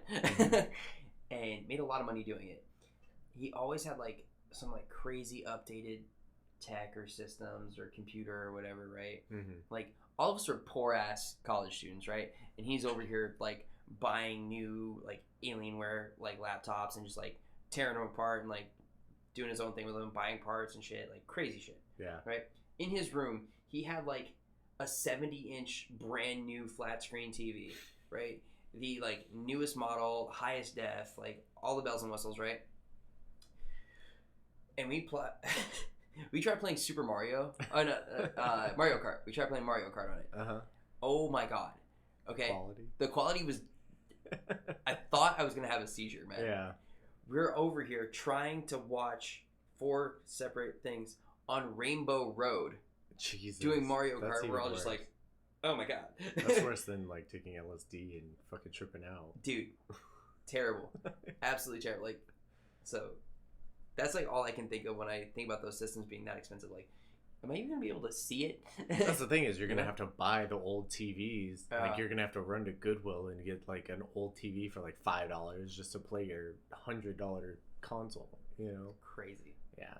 and made a lot of money doing it. He always had like some like crazy updated tech or systems or computer or whatever, right? Mm-hmm. Like all of us are poor ass college students, right? And he's over here like buying new like Alienware like laptops and just like tearing them apart and like doing his own thing with them, buying parts and shit, like crazy shit. Yeah. Right? In his room, he had like a 70-inch brand new flat screen TV, right? The like newest model, highest def, like all the bells and whistles, right? And we tried playing Super Mario. Oh no, Mario Kart. We tried playing Mario Kart on it. Uh-huh. Oh my god. Okay. Quality. The quality was. I thought I was gonna have a seizure, man. Yeah. we're over here trying to watch 4 separate things on Rainbow Road Jesus. doing Mario That's Kart. We're all even just worse. like, oh my god. That's worse than like taking LSD and fucking tripping out. Dude, terrible. Absolutely terrible. Like, so that's like all I can think of when I think about those systems being that expensive. Like, am I even gonna be able to see it? That's the thing is you're gonna Yeah. have to buy the old TVs. Like you're gonna have to run to Goodwill and get like an old TV for like $5 just to play your $100 console. You know? Crazy. Yeah.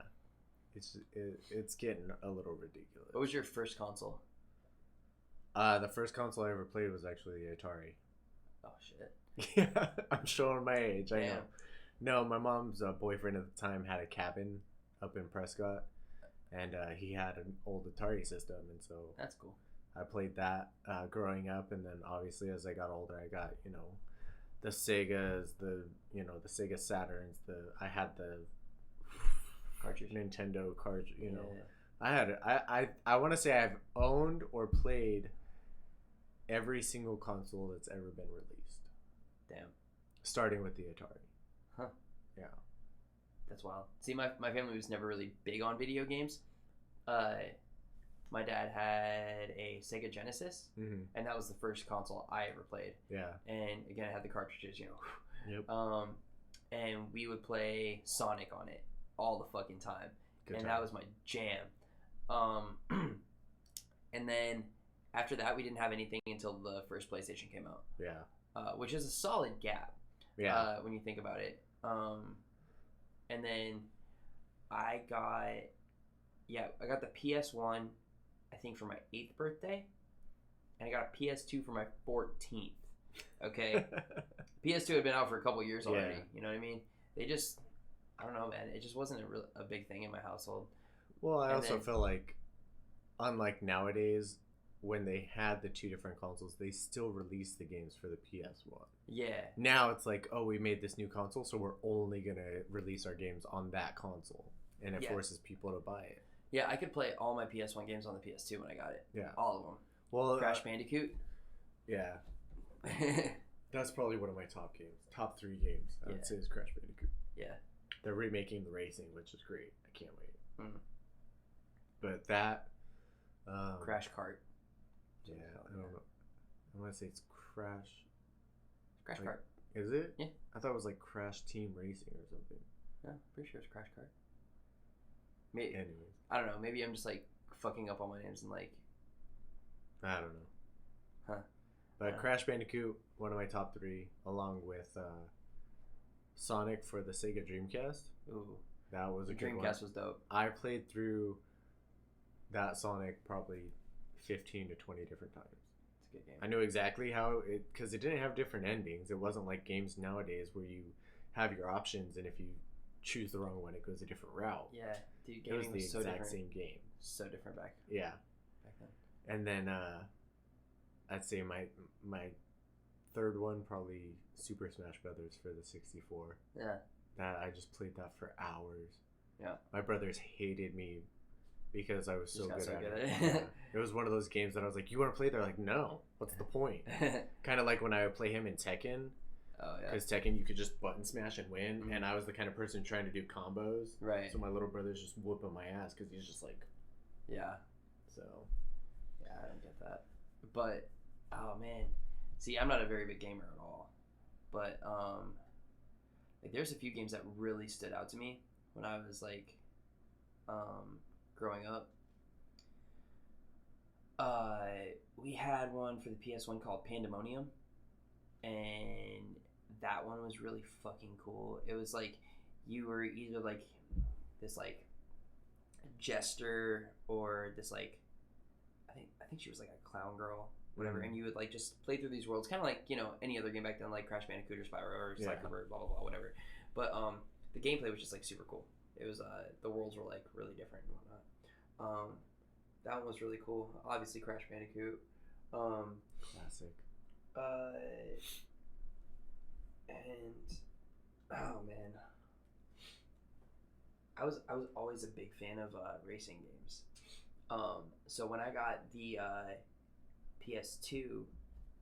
It's getting a little ridiculous. What was your first console? The first console I ever played was actually the Atari. Oh shit. Yeah, I'm showing my age. I Damn. know. No, my mom's boyfriend at the time had a cabin up in Prescott, and he had an old Atari system, and so That's cool. I played that growing up, and then obviously as I got older, I got the Segas, the Sega Saturns. I had the Cartridge. Nintendo cartridge. Yeah. I had I want to say I've owned or played every single console that's ever been released, Damn. starting with the Atari. Huh. Yeah. That's wild. See, my family was never really big on video games. My dad had a Sega Genesis, Mm-hmm. and that was the first console I ever played. Yeah. And again, I had the cartridges, Yep. and we would play Sonic on it all the fucking time. Good and time. that was my jam. And then after that, we didn't have anything until the first PlayStation came out, Yeah. which is a solid gap. Yeah. When you think about it. And then I got the PS1, I think for my 8th birthday, and I got a PS2 for my 14th. Okay, PS2 had been out for a couple years already. Yeah. You know what I mean? They just, I don't know, man. It just wasn't a big thing in my household. Well, I And also then- feel like, unlike nowadays, when they had the two different consoles, they still released the games for the PS1. Yeah, Now it's like, oh, we made this new console, so we're only gonna release our games on that console, and it Yeah. forces people to buy it. yeah. I could play all my PS1 games on the PS2 when I got it. Yeah. All of them. Well, Crash Bandicoot. yeah, that's probably one of my top games. Top 3 games, I Yeah. would say, is Crash Bandicoot. Yeah. They're remaking the racing, which is great. I can't wait. Mm. But that, Crash Kart. yeah, I don't know. I want to say it's Crash. Crash Like- Kart. Is it? Yeah. I thought it was like Crash Team Racing or something. Yeah, pretty sure it's Crash Kart. Maybe, Anyways, I don't know. Maybe I'm just like fucking up all my names and like, I don't know. Huh. But Crash Bandicoot, one of my top 3, along with Sonic for the Sega Dreamcast. ooh, That was the a good one. Dreamcast was dope. I played through that Sonic probably 15 to 20 different times. It's a good game. I knew exactly how it, because it didn't have different endings. It wasn't like games nowadays where you have your options, and if you choose the wrong one, it goes a different route. Yeah, dude, It was gaming the was so exact different. same game. So different back Yeah. then. And then I'd say my third one, probably Super Smash Brothers for the 64. Yeah, That I just played that for hours. Yeah. My brothers hated me because I was so Just good got at so it. good at it. Yeah. It was one of those games that I was like, "You want to play?" They're like, "No. What's the point?" Kind of like when I would play him in Tekken, oh yeah, because Tekken you could just button smash and win, Mhm. and I was the kind of person trying to do combos. right. So my little brother's just whooping my ass because he's just like, Yeah, so. yeah, I don't get that. But oh man, see, I'm not a very big gamer at all. But like there's a few games that really stood out to me when I was like growing up. We had one for the PS1 called Pandemonium, and that one was really fucking cool. It was like you were either like this like jester or this like I think she was like a clown girl, whatever, and you would like just play through these worlds, kind of like any other game back then, like Crash Bandicoot or Spyro or Yeah. Cyberbird, blah blah blah, whatever. But the gameplay was just like super cool. It was the worlds were like really different and whatnot. That one was really cool. Obviously Crash Bandicoot. Classic. And oh man, I was always a big fan of racing games. So when I got the PS2,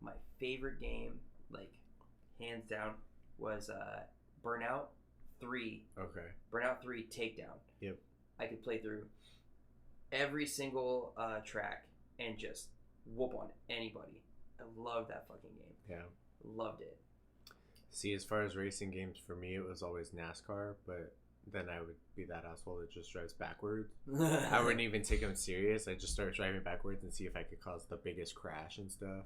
my favorite game, like hands down, was Burnout 3. Okay. Burnout 3 Takedown. Yep. I could play through every single track and just whoop on anybody. I love that fucking game. Yeah. Loved it. See, as far as racing games, for me, it was always NASCAR, but then I would be that asshole that just drives backwards. I wouldn't even take them serious. I'd just start driving backwards and see if I could cause the biggest crash and stuff.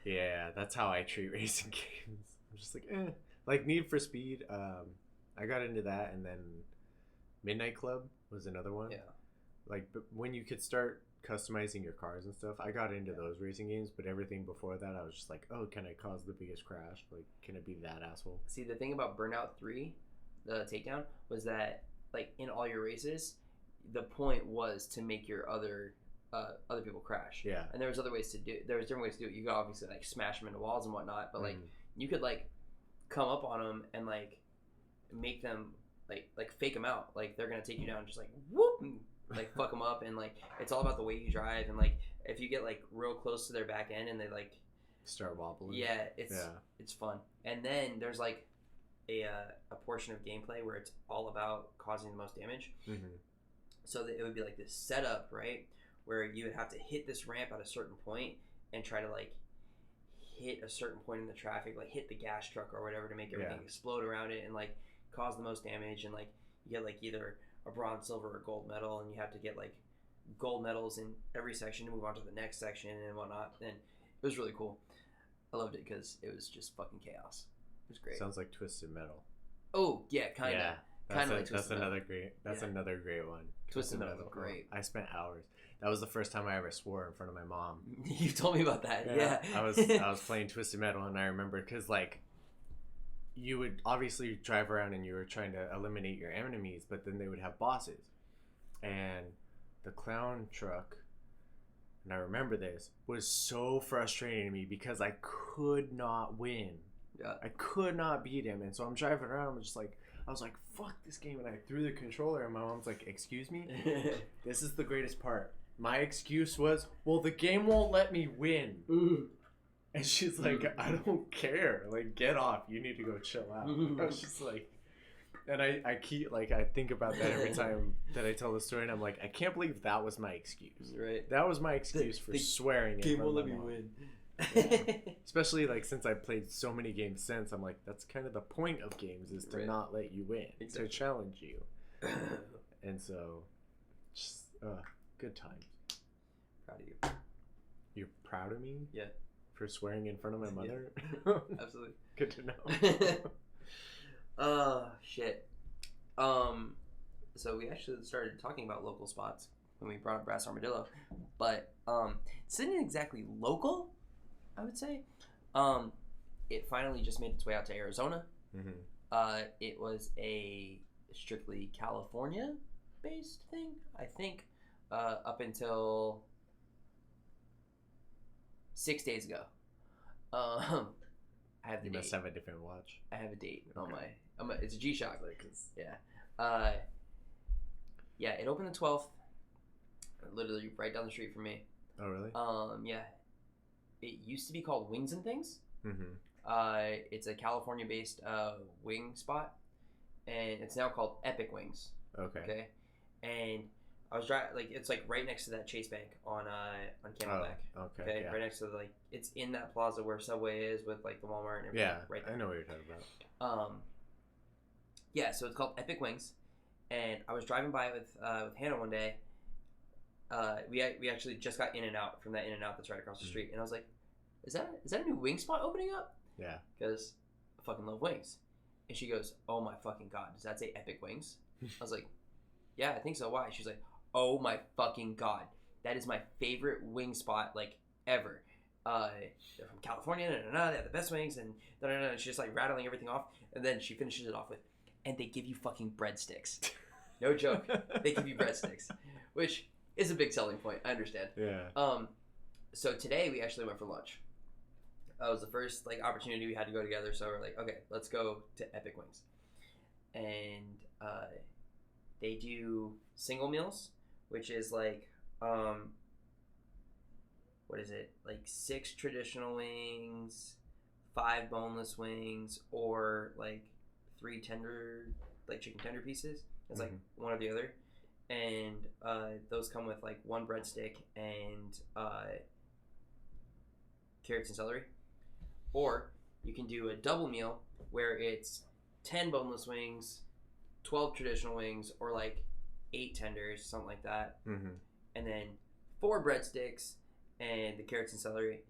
Yeah, that's how I treat racing games. I'm just like, eh. Like Need for Speed, I got into that, and then Midnight Club was another one. Yeah. Like, but when you could start customizing your cars and stuff, I got into those racing games, but everything before that, I was just like, oh, can I cause the biggest crash? Like, can I be that asshole? See, the thing about Burnout 3, the Takedown, was that, like, in all your races, the point was to make your other people crash. Yeah. And there was different ways to do it. You could obviously, like, smash them into walls and whatnot, but, like, you could, like, come up on them and, like, make them, like fake them out. Like, they're gonna take you down, just, like, whoop, and, like, fuck them up. And, like, it's all about the way you drive. And, like, if you get, like, real close to their back end and they, like, start wobbling. Yeah, it's fun. And then there's, like, a portion of gameplay where it's all about causing the most damage. So that it would be like this setup, right, where you would have to hit this ramp at a certain point and try to, like, hit a certain point in the traffic, like hit the gas truck or whatever to make everything explode around it and, like, cause the most damage. And, like, you get, like, either a bronze, silver, or gold medal, and you have to get, like, gold medals in every section to move on to the next section and whatnot. And it was really cool. I loved it because it was just fucking chaos. It was great. Sounds like Twisted Metal. Oh yeah, kind of. Yeah, that's another great one. Twisted Metal was great. I spent hours. That was the first time I ever swore in front of my mom. You told me about that. Yeah. I was playing Twisted Metal, and I remember because, like, you would obviously drive around and you were trying to eliminate your enemies, but then they would have bosses, and the clown truck, and I remember this, was so frustrating to me because I could not win. Yeah. I could not beat him, and so I'm driving around. I was like, fuck this game, and I threw the controller, and my mom's like, excuse me? This is the greatest part. My excuse was, well, the game won't let me win. And she's like, I don't care. Like, get off. You need to go chill out. I was just like, and I keep, like, I think about that every time that I tell the story, and I'm like, I can't believe that was my excuse. Right. That was my excuse for swearing. Game won't let me win. Yeah. Especially, like, since I've played so many games since, I'm like, that's kind of the point of games, is to not let you win, to challenge you. And so, just good times. Proud of you. You're proud of me? Yeah. For swearing in front of my mother? Yeah. Absolutely. Good to know. Shit. So we actually started talking about local spots when we brought up Brass Armadillo, but it's not exactly local, I would say. It finally just made its way out to Arizona. It was a strictly California-based thing, I think, up until 6 days ago. I have the You date. must have a different watch. I have a date on Okay. my. It's a G-Shock. Yeah. Yeah. It opened the 12th. Literally right down the street from me. Oh, really? Yeah. It used to be called Wings and Things. It's a California-based wing spot, and it's now called Epic Wings. Okay. And I was driving, like, it's like right next to that Chase Bank on Camelback. Okay. Yeah. Right next to it's in that plaza where Subway is with, like, the Walmart and everything. Yeah, right there. I know what you're talking about. Yeah, so it's called Epic Wings, and I was driving by with Hannah one day. We actually just got In-N-Out from that In-N-Out that's right across the street, and I was like, is that a new wing spot opening up? Yeah. Because I fucking love wings. And she goes, oh my fucking god, does that say Epic Wings? I was like, yeah, I think so. Why? She's like, oh my fucking god, that is my favorite wing spot, like, ever. They're from California, they have the best wings, and she's just, like, rattling everything off, and then she finishes it off with, and they give you fucking breadsticks. No joke. They give you breadsticks, which is a big selling point. I understand. Yeah. So today we actually went for lunch. That was the first, like, opportunity we had to go together. So we're like, okay, let's go to Epic Wings. And they do single meals, which is like, what is it? Like 6 traditional wings, 5 boneless wings, or like 3 tender, like chicken tender pieces. It's like one or the other. And those come with like 1 breadstick and carrots and celery. Or you can do a double meal where it's 10 boneless wings, 12 traditional wings, or like 8 tenders, something like that. And then 4 breadsticks and the carrots and celery.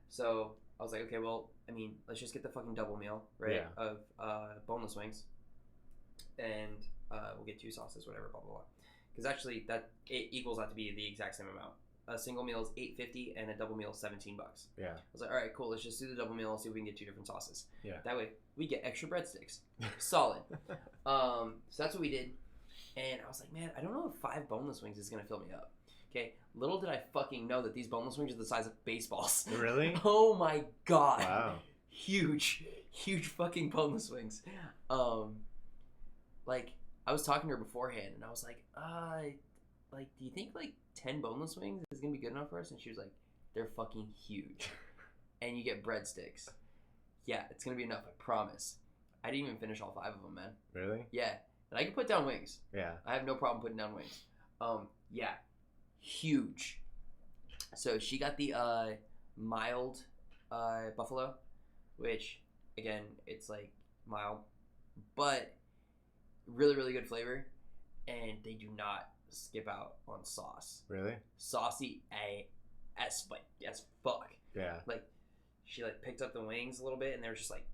So I was like, okay, well, I mean, let's just get the fucking double meal, right? Yeah. Of boneless wings. And we'll get 2 sauces, whatever, blah, blah, blah. Because actually, it equals out to be the exact same amount. A single meal is $8.50 and a double meal is $17. Yeah. I was like, all right, cool. Let's just do the double meal and see if we can get 2 different sauces. Yeah. That way, we get extra breadsticks. Solid. So that's what we did. And I was like, man, I don't know if 5 boneless wings is going to fill me up. Okay. Little did I fucking know that these boneless wings are the size of baseballs. Really? Oh my God. Wow. Huge fucking boneless wings. Like, I was talking to her beforehand and I was like, do you think like 10 boneless wings is gonna be good enough for us? And she was like, they're fucking huge. And you get breadsticks. Yeah, it's gonna be enough, I promise. I didn't even finish all 5 of them, man. Really? Yeah. And I can put down wings. Yeah. I have no problem putting down wings. Yeah. Huge. So she got the mild buffalo, which again, it's like mild, but really, really good flavor. And they do not skip out on sauce. Really? Saucy as fuck. Yeah. Like, she like picked up the wings a little bit and there was just like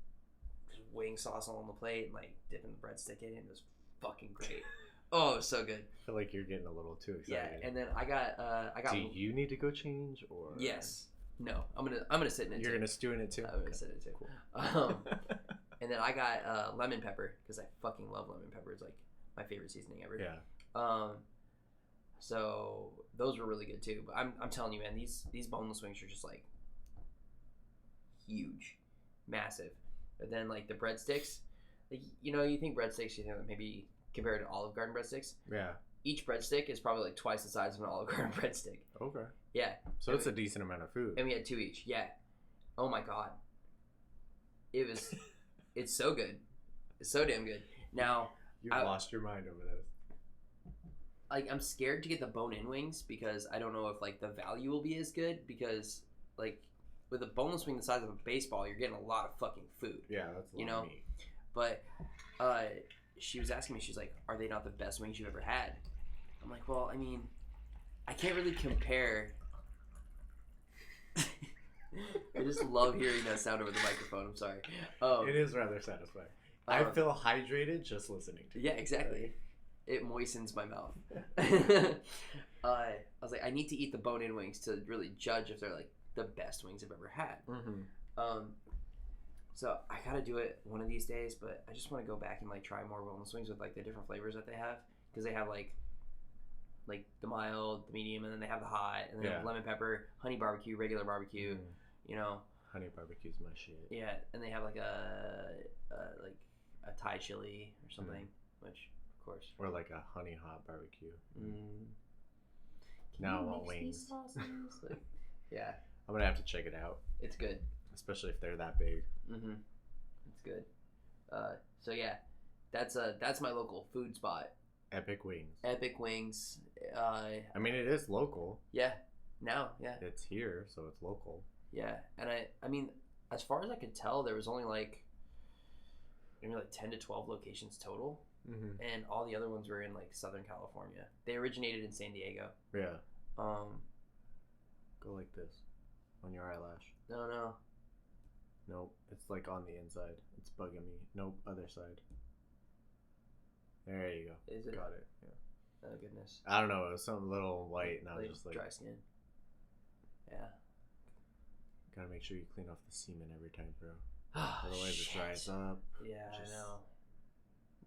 wing sauce all on the plate and like dipping the breadstick in it. It was fucking great. Oh, it was so good. I feel like you're getting a little too excited. Yeah, and then I got. Do you need to go change or? Yes. No, I'm gonna sit in it. You're gonna stew in it too. I'm gonna sit in it too. Cool. And then I got lemon pepper because I fucking love lemon pepper. It's like my favorite seasoning ever. Yeah. So those were really good too. But I'm telling you, man, these boneless wings are just like huge, massive. But then like the breadsticks, like, you know, you think breadsticks, you think like maybe compared to Olive Garden breadsticks. Yeah. Each breadstick is probably like twice the size of an Olive Garden breadstick. Okay. Yeah. So it's a decent amount of food. And we had 2 each. Yeah. Oh my God. It's so good. It's so damn good. Now. You've lost your mind over this. Like, I'm scared to get the bone-in wings because I don't know if like the value will be as good because like with a boneless wing the size of a baseball, you're getting a lot of fucking food. Yeah, that's a lot of meat. But she was asking me, she's like, are they not the best wings you've ever had? I'm like, well, I mean, I can't really compare. I just love hearing that sound over the microphone. I'm sorry. It is rather satisfying. I feel hydrated just listening to it. Yeah, exactly. It moistens my mouth. I was like, I need to eat the bone-in wings to really judge if they're like the best wings I've ever had. So I gotta do it one of these days, but I just want to go back and like try more boneless wings with like the different flavors that they have, because they have like the mild, the medium, and then they have the hot, and then they have lemon pepper, honey barbecue, regular barbecue. You know, honey barbecue's my shit. Yeah, and they have like a Thai chili or something, which of course, or like a honey hot barbecue. Now I want wings. Like, yeah, I'm gonna have to check it out. It's good, especially if they're that big. It's good. So yeah, that's my local food spot. Epic Wings. Epic Wings. I mean, it is local. Yeah. Now, yeah. It's here, so it's local. Yeah, and I mean, as far as I could tell, there was only maybe 10 to 12 locations total, and all the other ones were in like Southern California. They originated in San Diego. Yeah. Go like this on your eyelash. No. Nope, it's like on the inside. It's bugging me. Nope, other side. There you go. Is it? Got it. Yeah. Oh goodness. I don't know. It was something little white, and I was just like dry skin. Yeah. Gotta make sure you clean off the semen every time, bro. Oh, otherwise it dries up. Yeah, I know.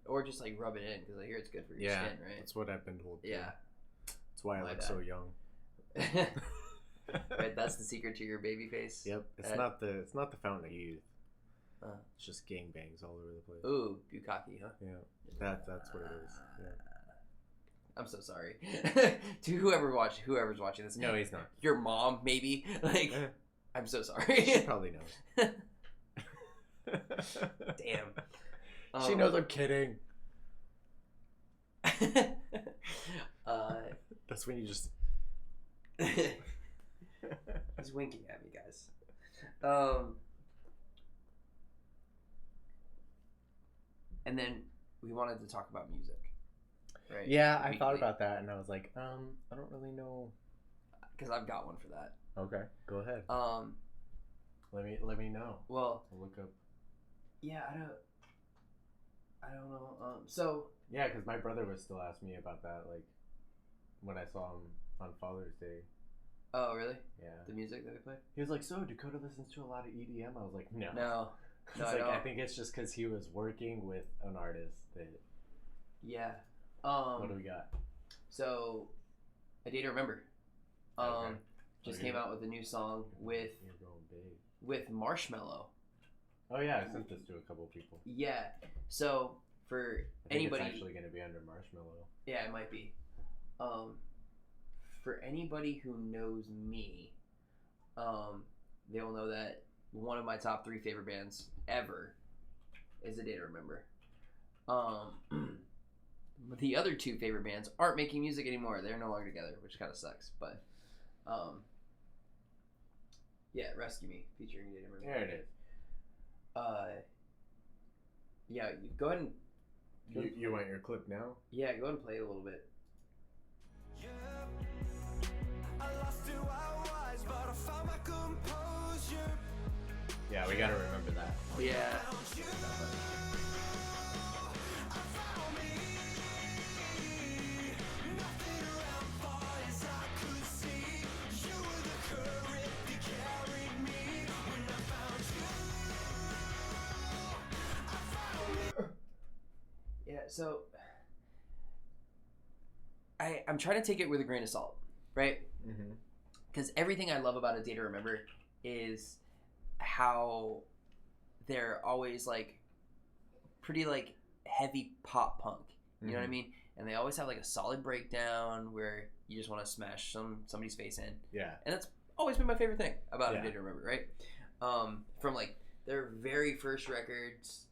Or just like rub it in, because I hear it's good for your skin, right? That's what I've been told. Too. Yeah. That's why I look so young. Right, that's the secret to your baby face. Yep. It's not the fountain of youth. It's just gangbangs all over the place. Ooh, bukkake, huh? Yeah. That's what it is. Yeah. I'm so sorry. To whoever's watching this. No, he's not. Your mom, maybe. Like, I'm so sorry. She probably knows. Damn. She knows I'm kidding. That's when you just. He's winking at me, guys. And then we wanted to talk about music, right? Yeah, I thought about that, and I was like, I don't really know. Because I've got one for that. Okay, go ahead. Let me know. Well, I'll look up. Yeah, I don't know. So yeah, because my brother was still asking me about that, like when I saw him on Father's Day. Oh, really? Yeah. The music that we play? He was like, so Dakota listens to a lot of EDM. I was like, no. No, I think it's just because he was working with an artist that. Yeah. What do we got? So, A Day to Remember. Just came out with a new song with Marshmello. Oh yeah, I sent this to a couple people. Yeah. So for I think anybody, it's actually going to be under Marshmello. Yeah, it might be. For anybody who knows me, they will know that one of my top 3 favorite bands ever is A Day to Remember. The other 2 favorite bands aren't making music anymore. They're no longer together, which kind of sucks. But, yeah, Rescue Me featuring A Day to Remember. There it is. Yeah, go ahead and. You want your clip now? Yeah, go ahead and play it a little bit. Yeah, we gotta remember that. Yeah. Yeah, so I'm trying to take it with a grain of salt, right? Because everything I love about A Day to Remember is how they're always like pretty like heavy pop punk. You know what I mean? And they always have like a solid breakdown where you just want to smash somebody's face in. Yeah. And that's always been my favorite thing about A Day to Remember, right? From like their very first records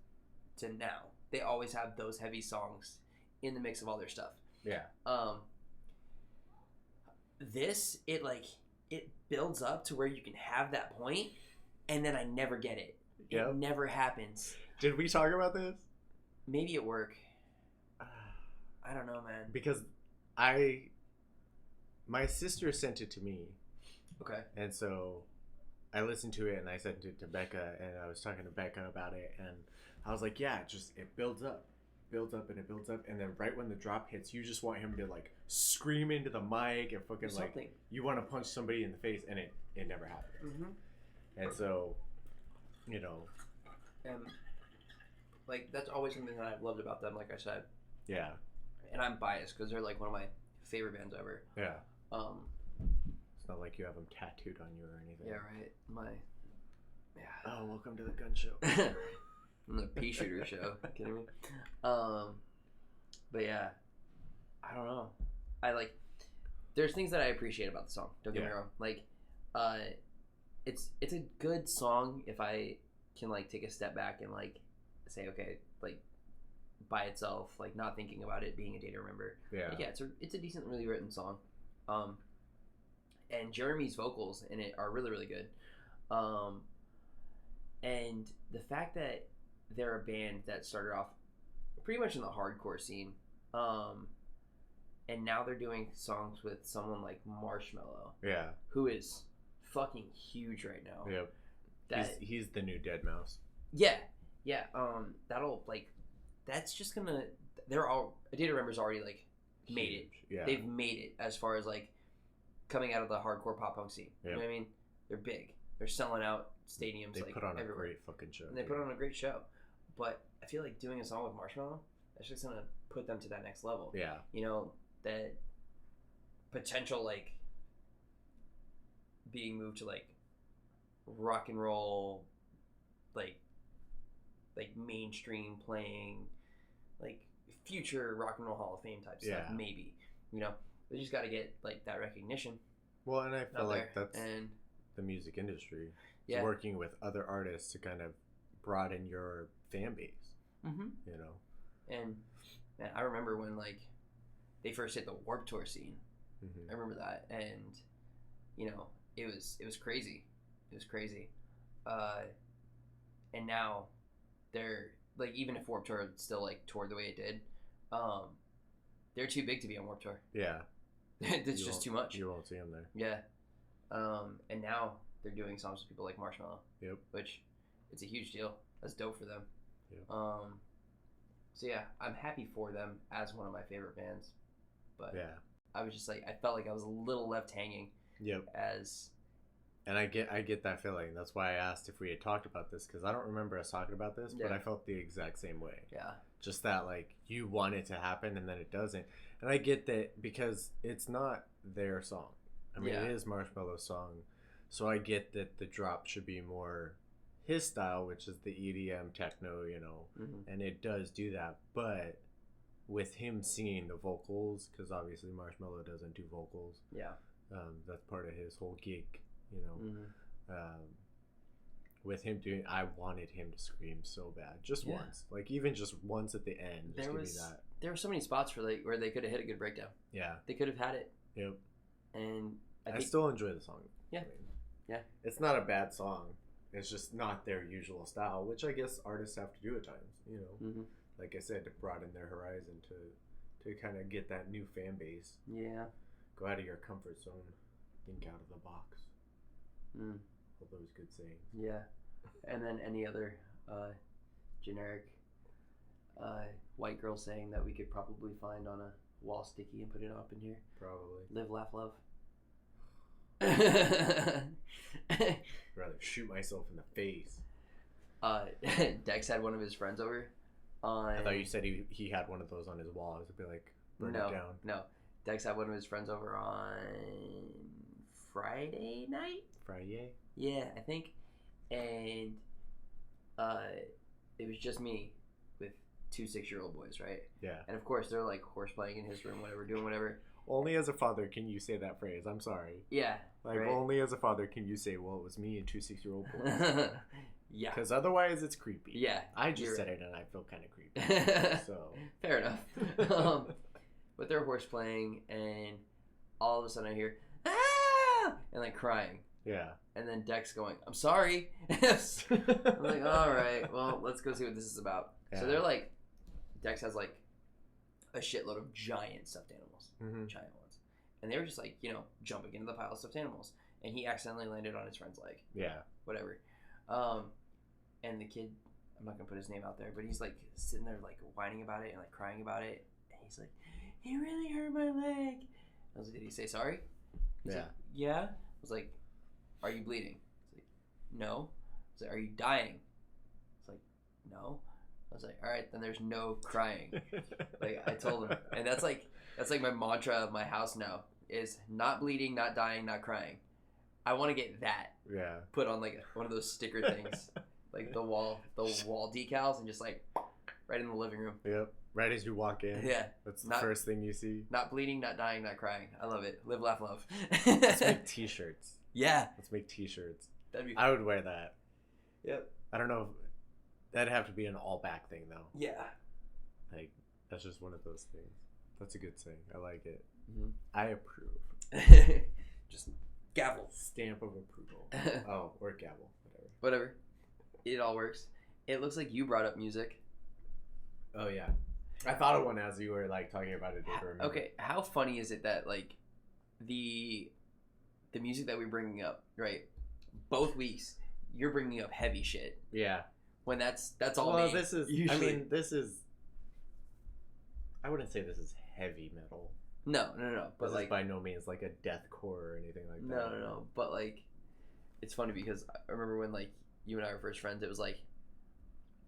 to now, they always have those heavy songs in the mix of all their stuff. Yeah. This it builds up to where you can have that point, and then I never get it. Yep. It never happens. Did we talk about this? Maybe at work. I don't know, man. Because my sister sent it to me. Okay. And so I listened to it and I sent it to Becca, and I was talking to Becca about it, and I was like, yeah, it builds up and it builds up, and then right when the drop hits, you just want him to like scream into the mic and fucking like you want to punch somebody in the face, and it never happens. And so, you know, and like that's always something that I've loved about them, like I said. Yeah. And I'm biased because they're like one of my favorite bands ever. Yeah. It's not like you have them tattooed on you or anything. Yeah, right. Oh, welcome to the gun show. On the pea shooter show. Kidding me? But yeah, I don't know. There's things that I appreciate about the song. Don't get me wrong. Like, it's a good song if I can like take a step back and like say, okay, like by itself, like not thinking about it being A Day to Remember. Yeah. Like, yeah, it's a decently written song. And Jeremy's vocals in it are really, really good. And the fact that they're a band that started off pretty much in the hardcore scene, and now they're doing songs with someone like Marshmello, who is fucking huge right now. Yep. He's the new Deadmau5. Yeah. That'll like, that's just gonna. A Day to Remember's already like made it. Yeah. They've made it as far as like coming out of the hardcore pop punk scene. Yep. You know what I mean? They're big. They're selling out stadiums. They like, put on everywhere. a great fucking show. And they put on a great show. But I feel like doing a song with Marshmello, that's just gonna put them to that next level. Yeah. You know, that potential like being moved to like rock and roll, like mainstream playing, like future rock and roll Hall of Fame type stuff. Maybe, you know, they just got to get like that recognition. Well, and I feel like that's and the music industry. Working with other artists to kind of broaden your fan base. Mm-hmm. You know. And man, I remember when like they first hit the Warped Tour scene. Mm-hmm. I remember that, and you know, it was crazy. It was crazy. And now they're like, even if Warped Tour still like toured the way it did, they're too big to be on Warped Tour. Yeah. It's just too much. You won't see them there. Yeah. And now they're doing songs with people like Marshmello. Yep. Which, it's a huge deal. That's dope for them. Yep. So yeah, I'm happy for them as one of my favorite bands. But yeah, I was just like, I felt like I was a little left hanging. Yep. As. And I get that feeling. That's why I asked if we had talked about this, because I don't remember us talking about this, but I felt the exact same way. Yeah. Just that, like, you want it to happen and then it doesn't. And I get that because it's not their song. I mean, it is Marshmello's song. So I get that the drop should be more his style, which is the EDM techno, you know, and it does do that. But with him singing the vocals, because obviously Marshmello doesn't do vocals. Yeah. That's part of his whole gig. You know, with him doing, I wanted him to scream so bad, just once, like even just once at the end. Just give me that. There were so many spots where they could have hit a good breakdown. Yeah, they could have had it. Yep. And I still enjoy the song. Yeah, it's not a bad song. It's just not their usual style, which I guess artists have to do at times. You know, like I said, to broaden their horizon, to kind of get that new fan base. Yeah. Go out of your comfort zone. Think out of the box. All those good sayings. Yeah. And then any other generic white girl saying that we could probably find on a wall sticky and put it up in here. Probably. Live, laugh, love. Rather shoot myself in the face. Dex had one of his friends over. I thought you said he had one of those on his wall. I was gonna be like, burn it down. No. Dex had one of his friends over on Friday night? Friday? Yeah, I think. And it was just me with 2 6-year-old boys, right? Yeah. And of course, they're like horse playing in his room, whatever, doing whatever. Only as a father can you say that phrase. I'm sorry. Yeah. Like, right? Only as a father can you say, well, it was me and 2 6-year-old boys. Yeah. Because otherwise it's creepy. Yeah. I just said it and I feel kind of creepy. So. Fair enough. But they're horse playing, and all of a sudden I hear, ah! And like crying. Yeah. And then Dex going, I'm sorry. I'm like, all right, well, let's go see what this is about. Yeah. So they're like, Dex has like a shitload of giant stuffed animals, giant ones. And they were just like, you know, jumping into the pile of stuffed animals. And he accidentally landed on his friend's leg. Yeah. Whatever. And the kid, I'm not going to put his name out there, but he's like sitting there like whining about it and like crying about it. And he's like, he really hurt my leg. I was like, did he say sorry? He's like, yeah. I was like, are you bleeding? He's like, no. I was like, are you dying? It's like, no. I was like, all right, then there's no crying. Like I told him, and that's like my mantra of my house now is not bleeding, not dying, not crying. I want to get that put on like one of those sticker things, like the wall decals, and just like right in the living room. Yep. Right as you walk in. Yeah. That's the first thing you see. Not bleeding, not dying, not crying. I love it. Live, laugh, love. Let's make t-shirts. Yeah. Let's make t-shirts. That'd be I would wear that. Yep. I don't know if that'd have to be an all back thing though. Yeah. Like that's just one of those things. That's a good thing. I like it. I approve. Just gavel. Stamp of approval. Oh, or gavel. Whatever. It all works. It looks like you brought up music. Oh yeah. I thought of one as you were like talking about it. Okay, how funny is it that like the music that we're bringing up, right? Both weeks you're bringing up heavy shit. Yeah. When that's all. Well, this is. Usually. I mean, this is. I wouldn't say this is heavy metal. No. But this like is by no means like a deathcore or anything like that. No. But like, it's funny because I remember when like you and I were first friends, it was like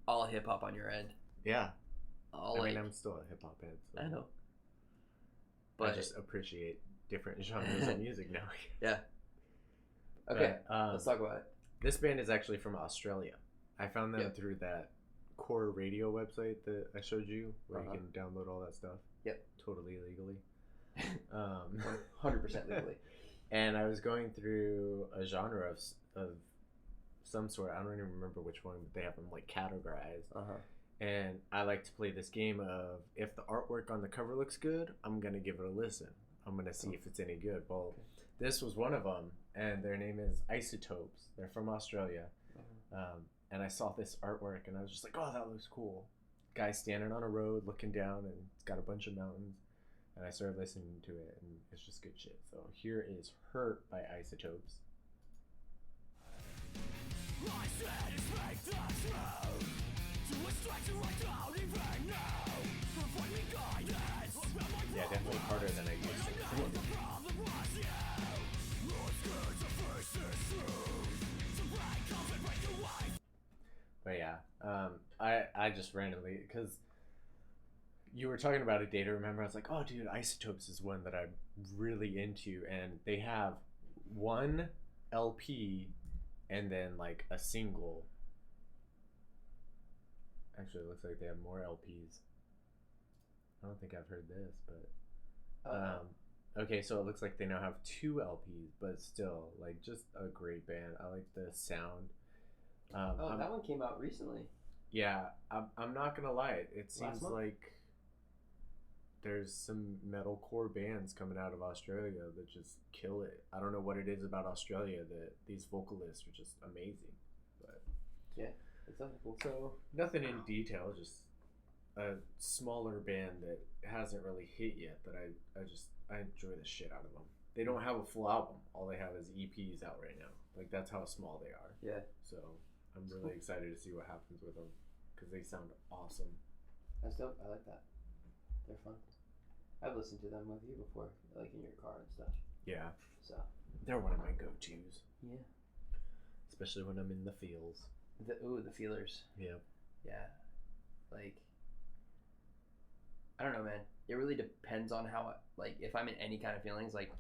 all hip hop on your end. Yeah. I mean, I'm still a hip hop head. So I know. But I just appreciate different genres of music now. Yeah. Okay, let's talk about it. This band is actually from Australia. I found them through that Core Radio website that I showed you, where you can download all that stuff. Yep. Totally legally. 100% legally. And I was going through a genre of some sort. I don't even remember which one, but they have them like categorized. And I like to play this game of, if the artwork on the cover looks good, I'm going to give it a listen. I'm going to see if it's any good. Well, this was one of them, and their name is Isotopes. They're from Australia. And I saw this artwork, and I was just like, oh, that looks cool. Guy standing on a road looking down, and it's got a bunch of mountains. And I started listening to it, and it's just good shit. So here is Hurt by Isotopes. Yeah, definitely harder than I used to. But yeah, I just randomly, because you were talking about a day to remember, I was like, oh dude, Isotopes is one that I'm really into, and they have one LP and then like a single. Actually, it looks like they have more LPs. I don't think I've heard this, but okay, so it looks like they now have 2 LPs, but still, like, just a great band. I like the sound. That one came out recently. Yeah, I'm not gonna lie. It seems like there's some metalcore bands coming out of Australia that just kill it. I don't know what it is about Australia that these vocalists are just amazing. But yeah, it's cool. So nothing in detail, just a smaller band that hasn't really hit yet. That I enjoy the shit out of them. They don't have a full album. All they have is EPs out right now. Like, that's how small they are. Yeah. So I'm really excited to see what happens with them, because they sound awesome. That's dope. I like that. They're fun. I've listened to them with you before, like in your car and stuff. Yeah. So they're one of my go-tos. Yeah. Especially when I'm in the feels. The feelers. Yep. Yeah. Like, I don't know, man. It really depends on how, like, if I'm in any kind of feelings, like,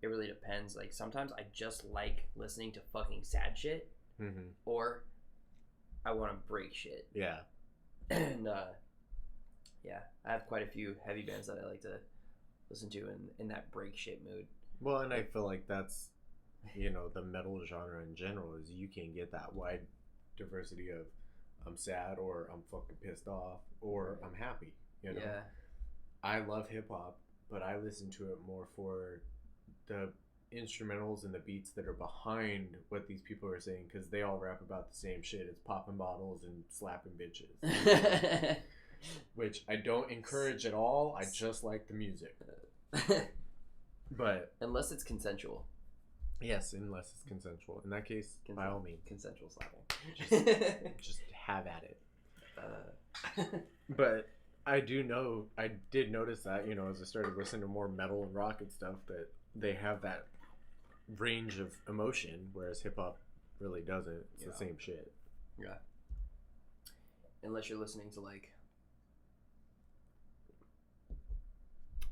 it really depends. Like, sometimes I just like listening to fucking sad shit, or I want to break shit. Yeah. And, yeah, I have quite a few heavy bands that I like to listen to in that break shit mood. Well, and I feel like that's, the metal genre in general, is you can get that wide diversity of I'm sad, or I'm fucking pissed off, or I'm happy, Yeah. I love hip-hop, but I listen to it more for the instrumentals and the beats that are behind what these people are saying, because they all rap about the same shit. It's popping bottles and slapping bitches. Which I don't encourage at all. I just like the music. But unless it's consensual. Yes, unless it's consensual. In that case, by all means. Consensual slapping. Just have at it. But I did notice that, as I started listening to more metal and rock and stuff, that they have that range of emotion, whereas hip-hop really doesn't. It's the same shit. Yeah. Unless you're listening to, like...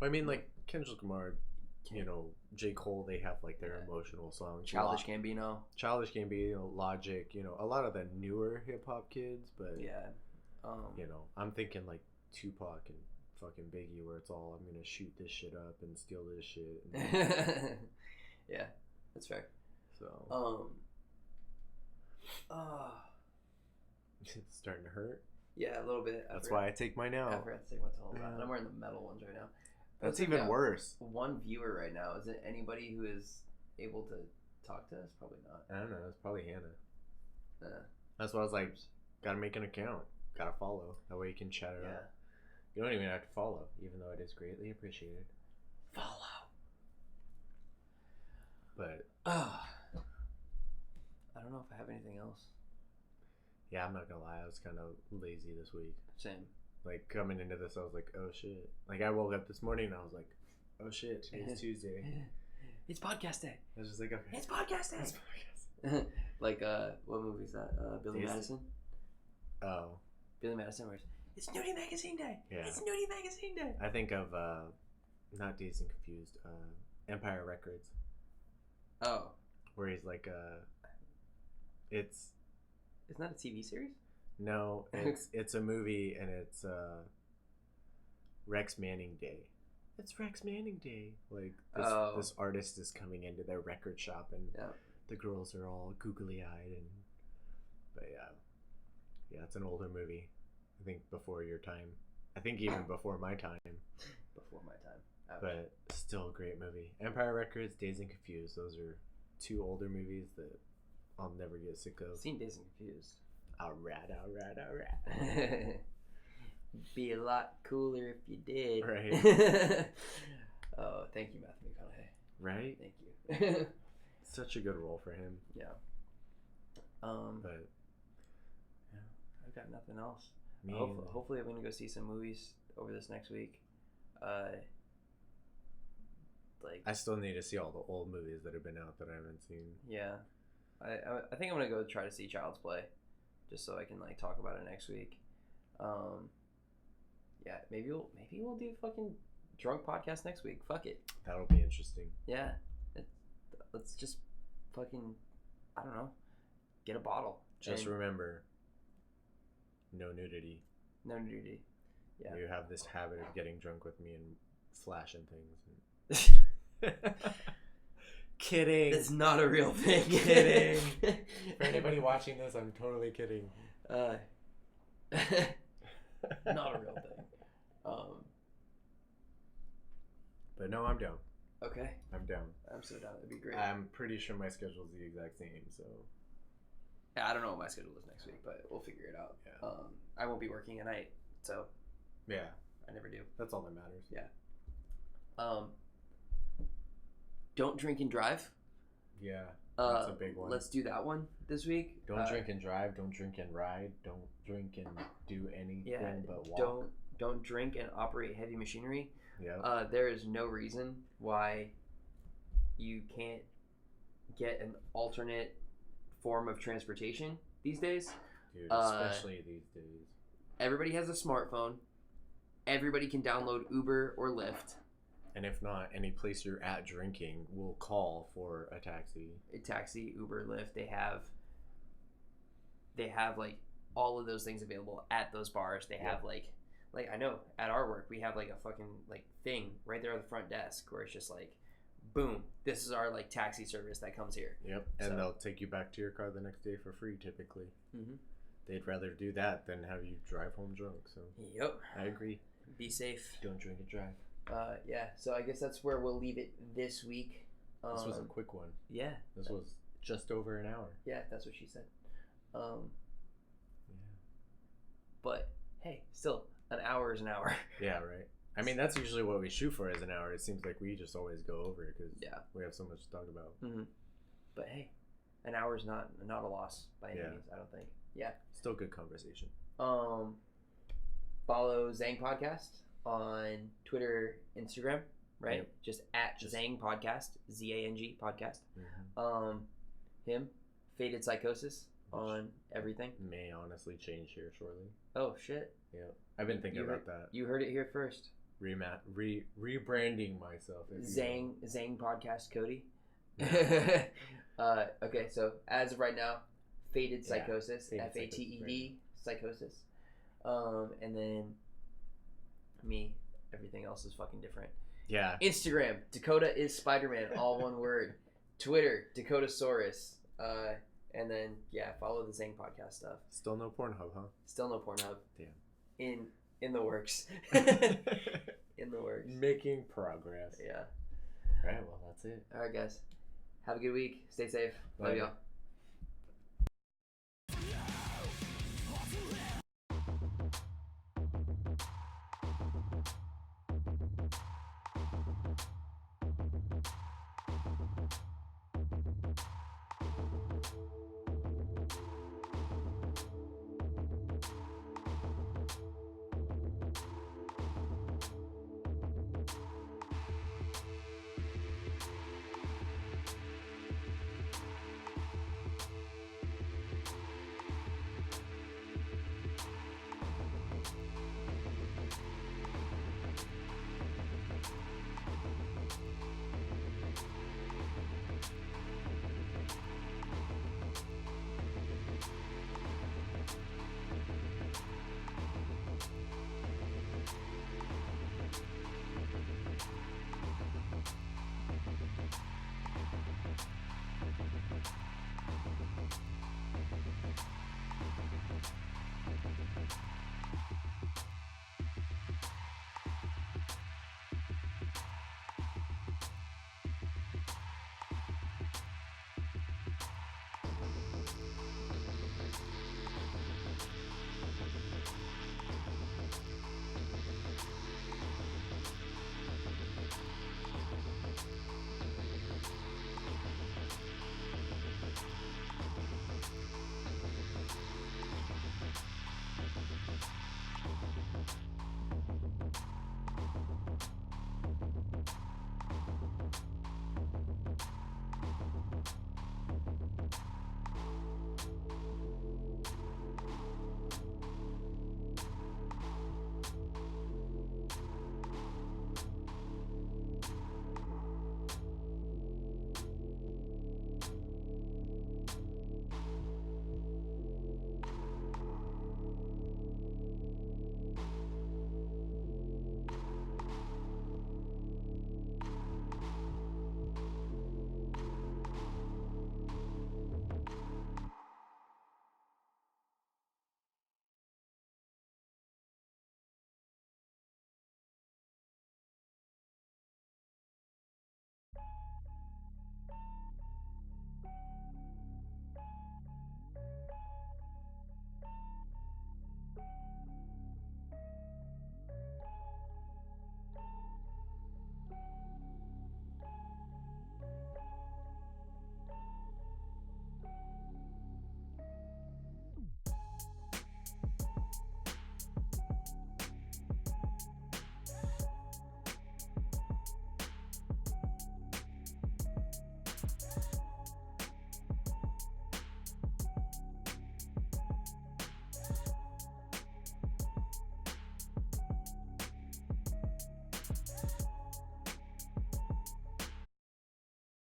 I mean, like, Kendrick Lamar, J. Cole, they have, like, their emotional songs. Childish Gambino, Logic, a lot of the newer hip-hop kids, but... Yeah. I'm thinking, like, Tupac and fucking Biggie, where it's all, I'm gonna shoot this shit up and steal this shit. Yeah, that's fair. So it's starting to hurt. Yeah, a little bit. That's why I take mine out. I forgot to take my towel out. And I'm wearing the metal ones right now. That's even worse. One viewer right now. Is it anybody who is able to talk to us? Probably not. I don't know. It's probably Hannah. That's why I was like, gotta make an account. Gotta follow. That way you can chat it up. You don't even have to follow, even though it is greatly appreciated. Follow. But I don't know if I have anything else. Yeah, I'm not gonna lie. I was kind of lazy this week. Same. Like, coming into this, I was like, oh shit. Like, I woke up this morning and I was like, oh shit, today's Tuesday. It's podcast day. I was just like, okay. It's podcast day. It's podcast day. Like, what movie is that? Billy Madison? Oh. Billy Madison, where it's Nudie Magazine Day. Yeah. It's Nudie Magazine Day. I think of, not Dazed and Confused, Empire Records. Oh. Where he's like, it's... Isn't that a TV series? No, it's a movie, and it's Rex Manning Day. It's Rex Manning Day. Like, this artist is coming into their record shop, and the girls are all googly-eyed. But yeah, it's an older movie. I think before your time. I think even before my time. Before my time. Ouch. But still a great movie. Empire Records, Dazed and Confused. Those are 2 older movies that I'll never get sick of. Seen Dazed and Confused. Alright. Be a lot cooler if you did. Right. Oh, thank you, Matthew McConaughey. Right? Thank you. Such a good role for him. Yeah. But yeah, I've got nothing else. me Hopefully, I'm gonna go see some movies over this next week. I still need to see all the old movies that have been out that I haven't seen. Yeah, I think I'm gonna go try to see Child's Play, just so I can like talk about it next week. Yeah, maybe we'll do fucking drunk podcast next week. Fuck it. That'll be interesting. Yeah, let's just fucking, I don't know, get a bottle. Just remember, no nudity. No nudity. Yeah. You have this habit of getting drunk with me and flashing things. Kidding. It's not a real thing. Kidding. For anybody watching this, I'm totally kidding. Not a real thing. But no, I'm down. Okay. I'm down. I'm so down. It'd be great. I'm pretty sure my schedule's the exact same, so. Yeah, I don't know what my schedule is next week, but we'll figure it out. Yeah. I won't be working at night, so. Yeah. I never do. That's all that matters. Yeah. Don't drink and drive. Yeah. That's a big one. Let's do that one this week. Don't drink and drive. Don't drink and ride. Don't drink and do anything but walk. Don't drink and operate heavy machinery. Yeah. There is no reason why you can't get an alternate form of transportation these days. Dude, especially these days. Everybody has a smartphone. Everybody can download Uber or Lyft. And if not, any place you're at drinking will call for a taxi. A taxi, Uber, Lyft. They have like all of those things available at those bars. They have like I know at our work we have like a fucking like thing right there at the front desk where it's just like, boom, this is our like taxi service that comes here. Yep, and they'll take you back to your car the next day for free typically. Mm-hmm. They'd rather do that than have you drive home drunk. So yep, I agree. Be safe. Don't drink and drive. Yeah, so I guess that's where we'll leave it this week. This was a quick one. Yeah. This was just over an hour. Yeah, that's what she said. Yeah. But, hey, still, an hour is an hour. Yeah, right. I mean, that's usually what we shoot for is an hour. It seems like we just always go over it because we have so much to talk about. Mm-hmm. But, hey, an hour is not a loss by any means, I don't think. Yeah. Still good conversation. Follow Zang Podcast on Twitter, Instagram, right? Yep. Just Zang Podcast, Zang Podcast. Mm-hmm. Him, Faded Psychosis on everything. May honestly change here shortly. Oh shit! Yeah, I've been thinking about that. You heard it here first. Rebranding myself. Zang Podcast, Cody. Okay, so as of right now, Faded Psychosis, Fated Psychosis, and then me. Everything else is fucking different. Yeah. Instagram, Dakota is Spider-Man, all one word. Twitter, Dakotasaurus. And then follow the Zang Podcast stuff. Still no Pornhub, huh? Still no Pornhub. Damn. In the works. In the works. Making progress. Yeah. All right. Well, that's it. All right, guys. Have a good week. Stay safe. Love y'all.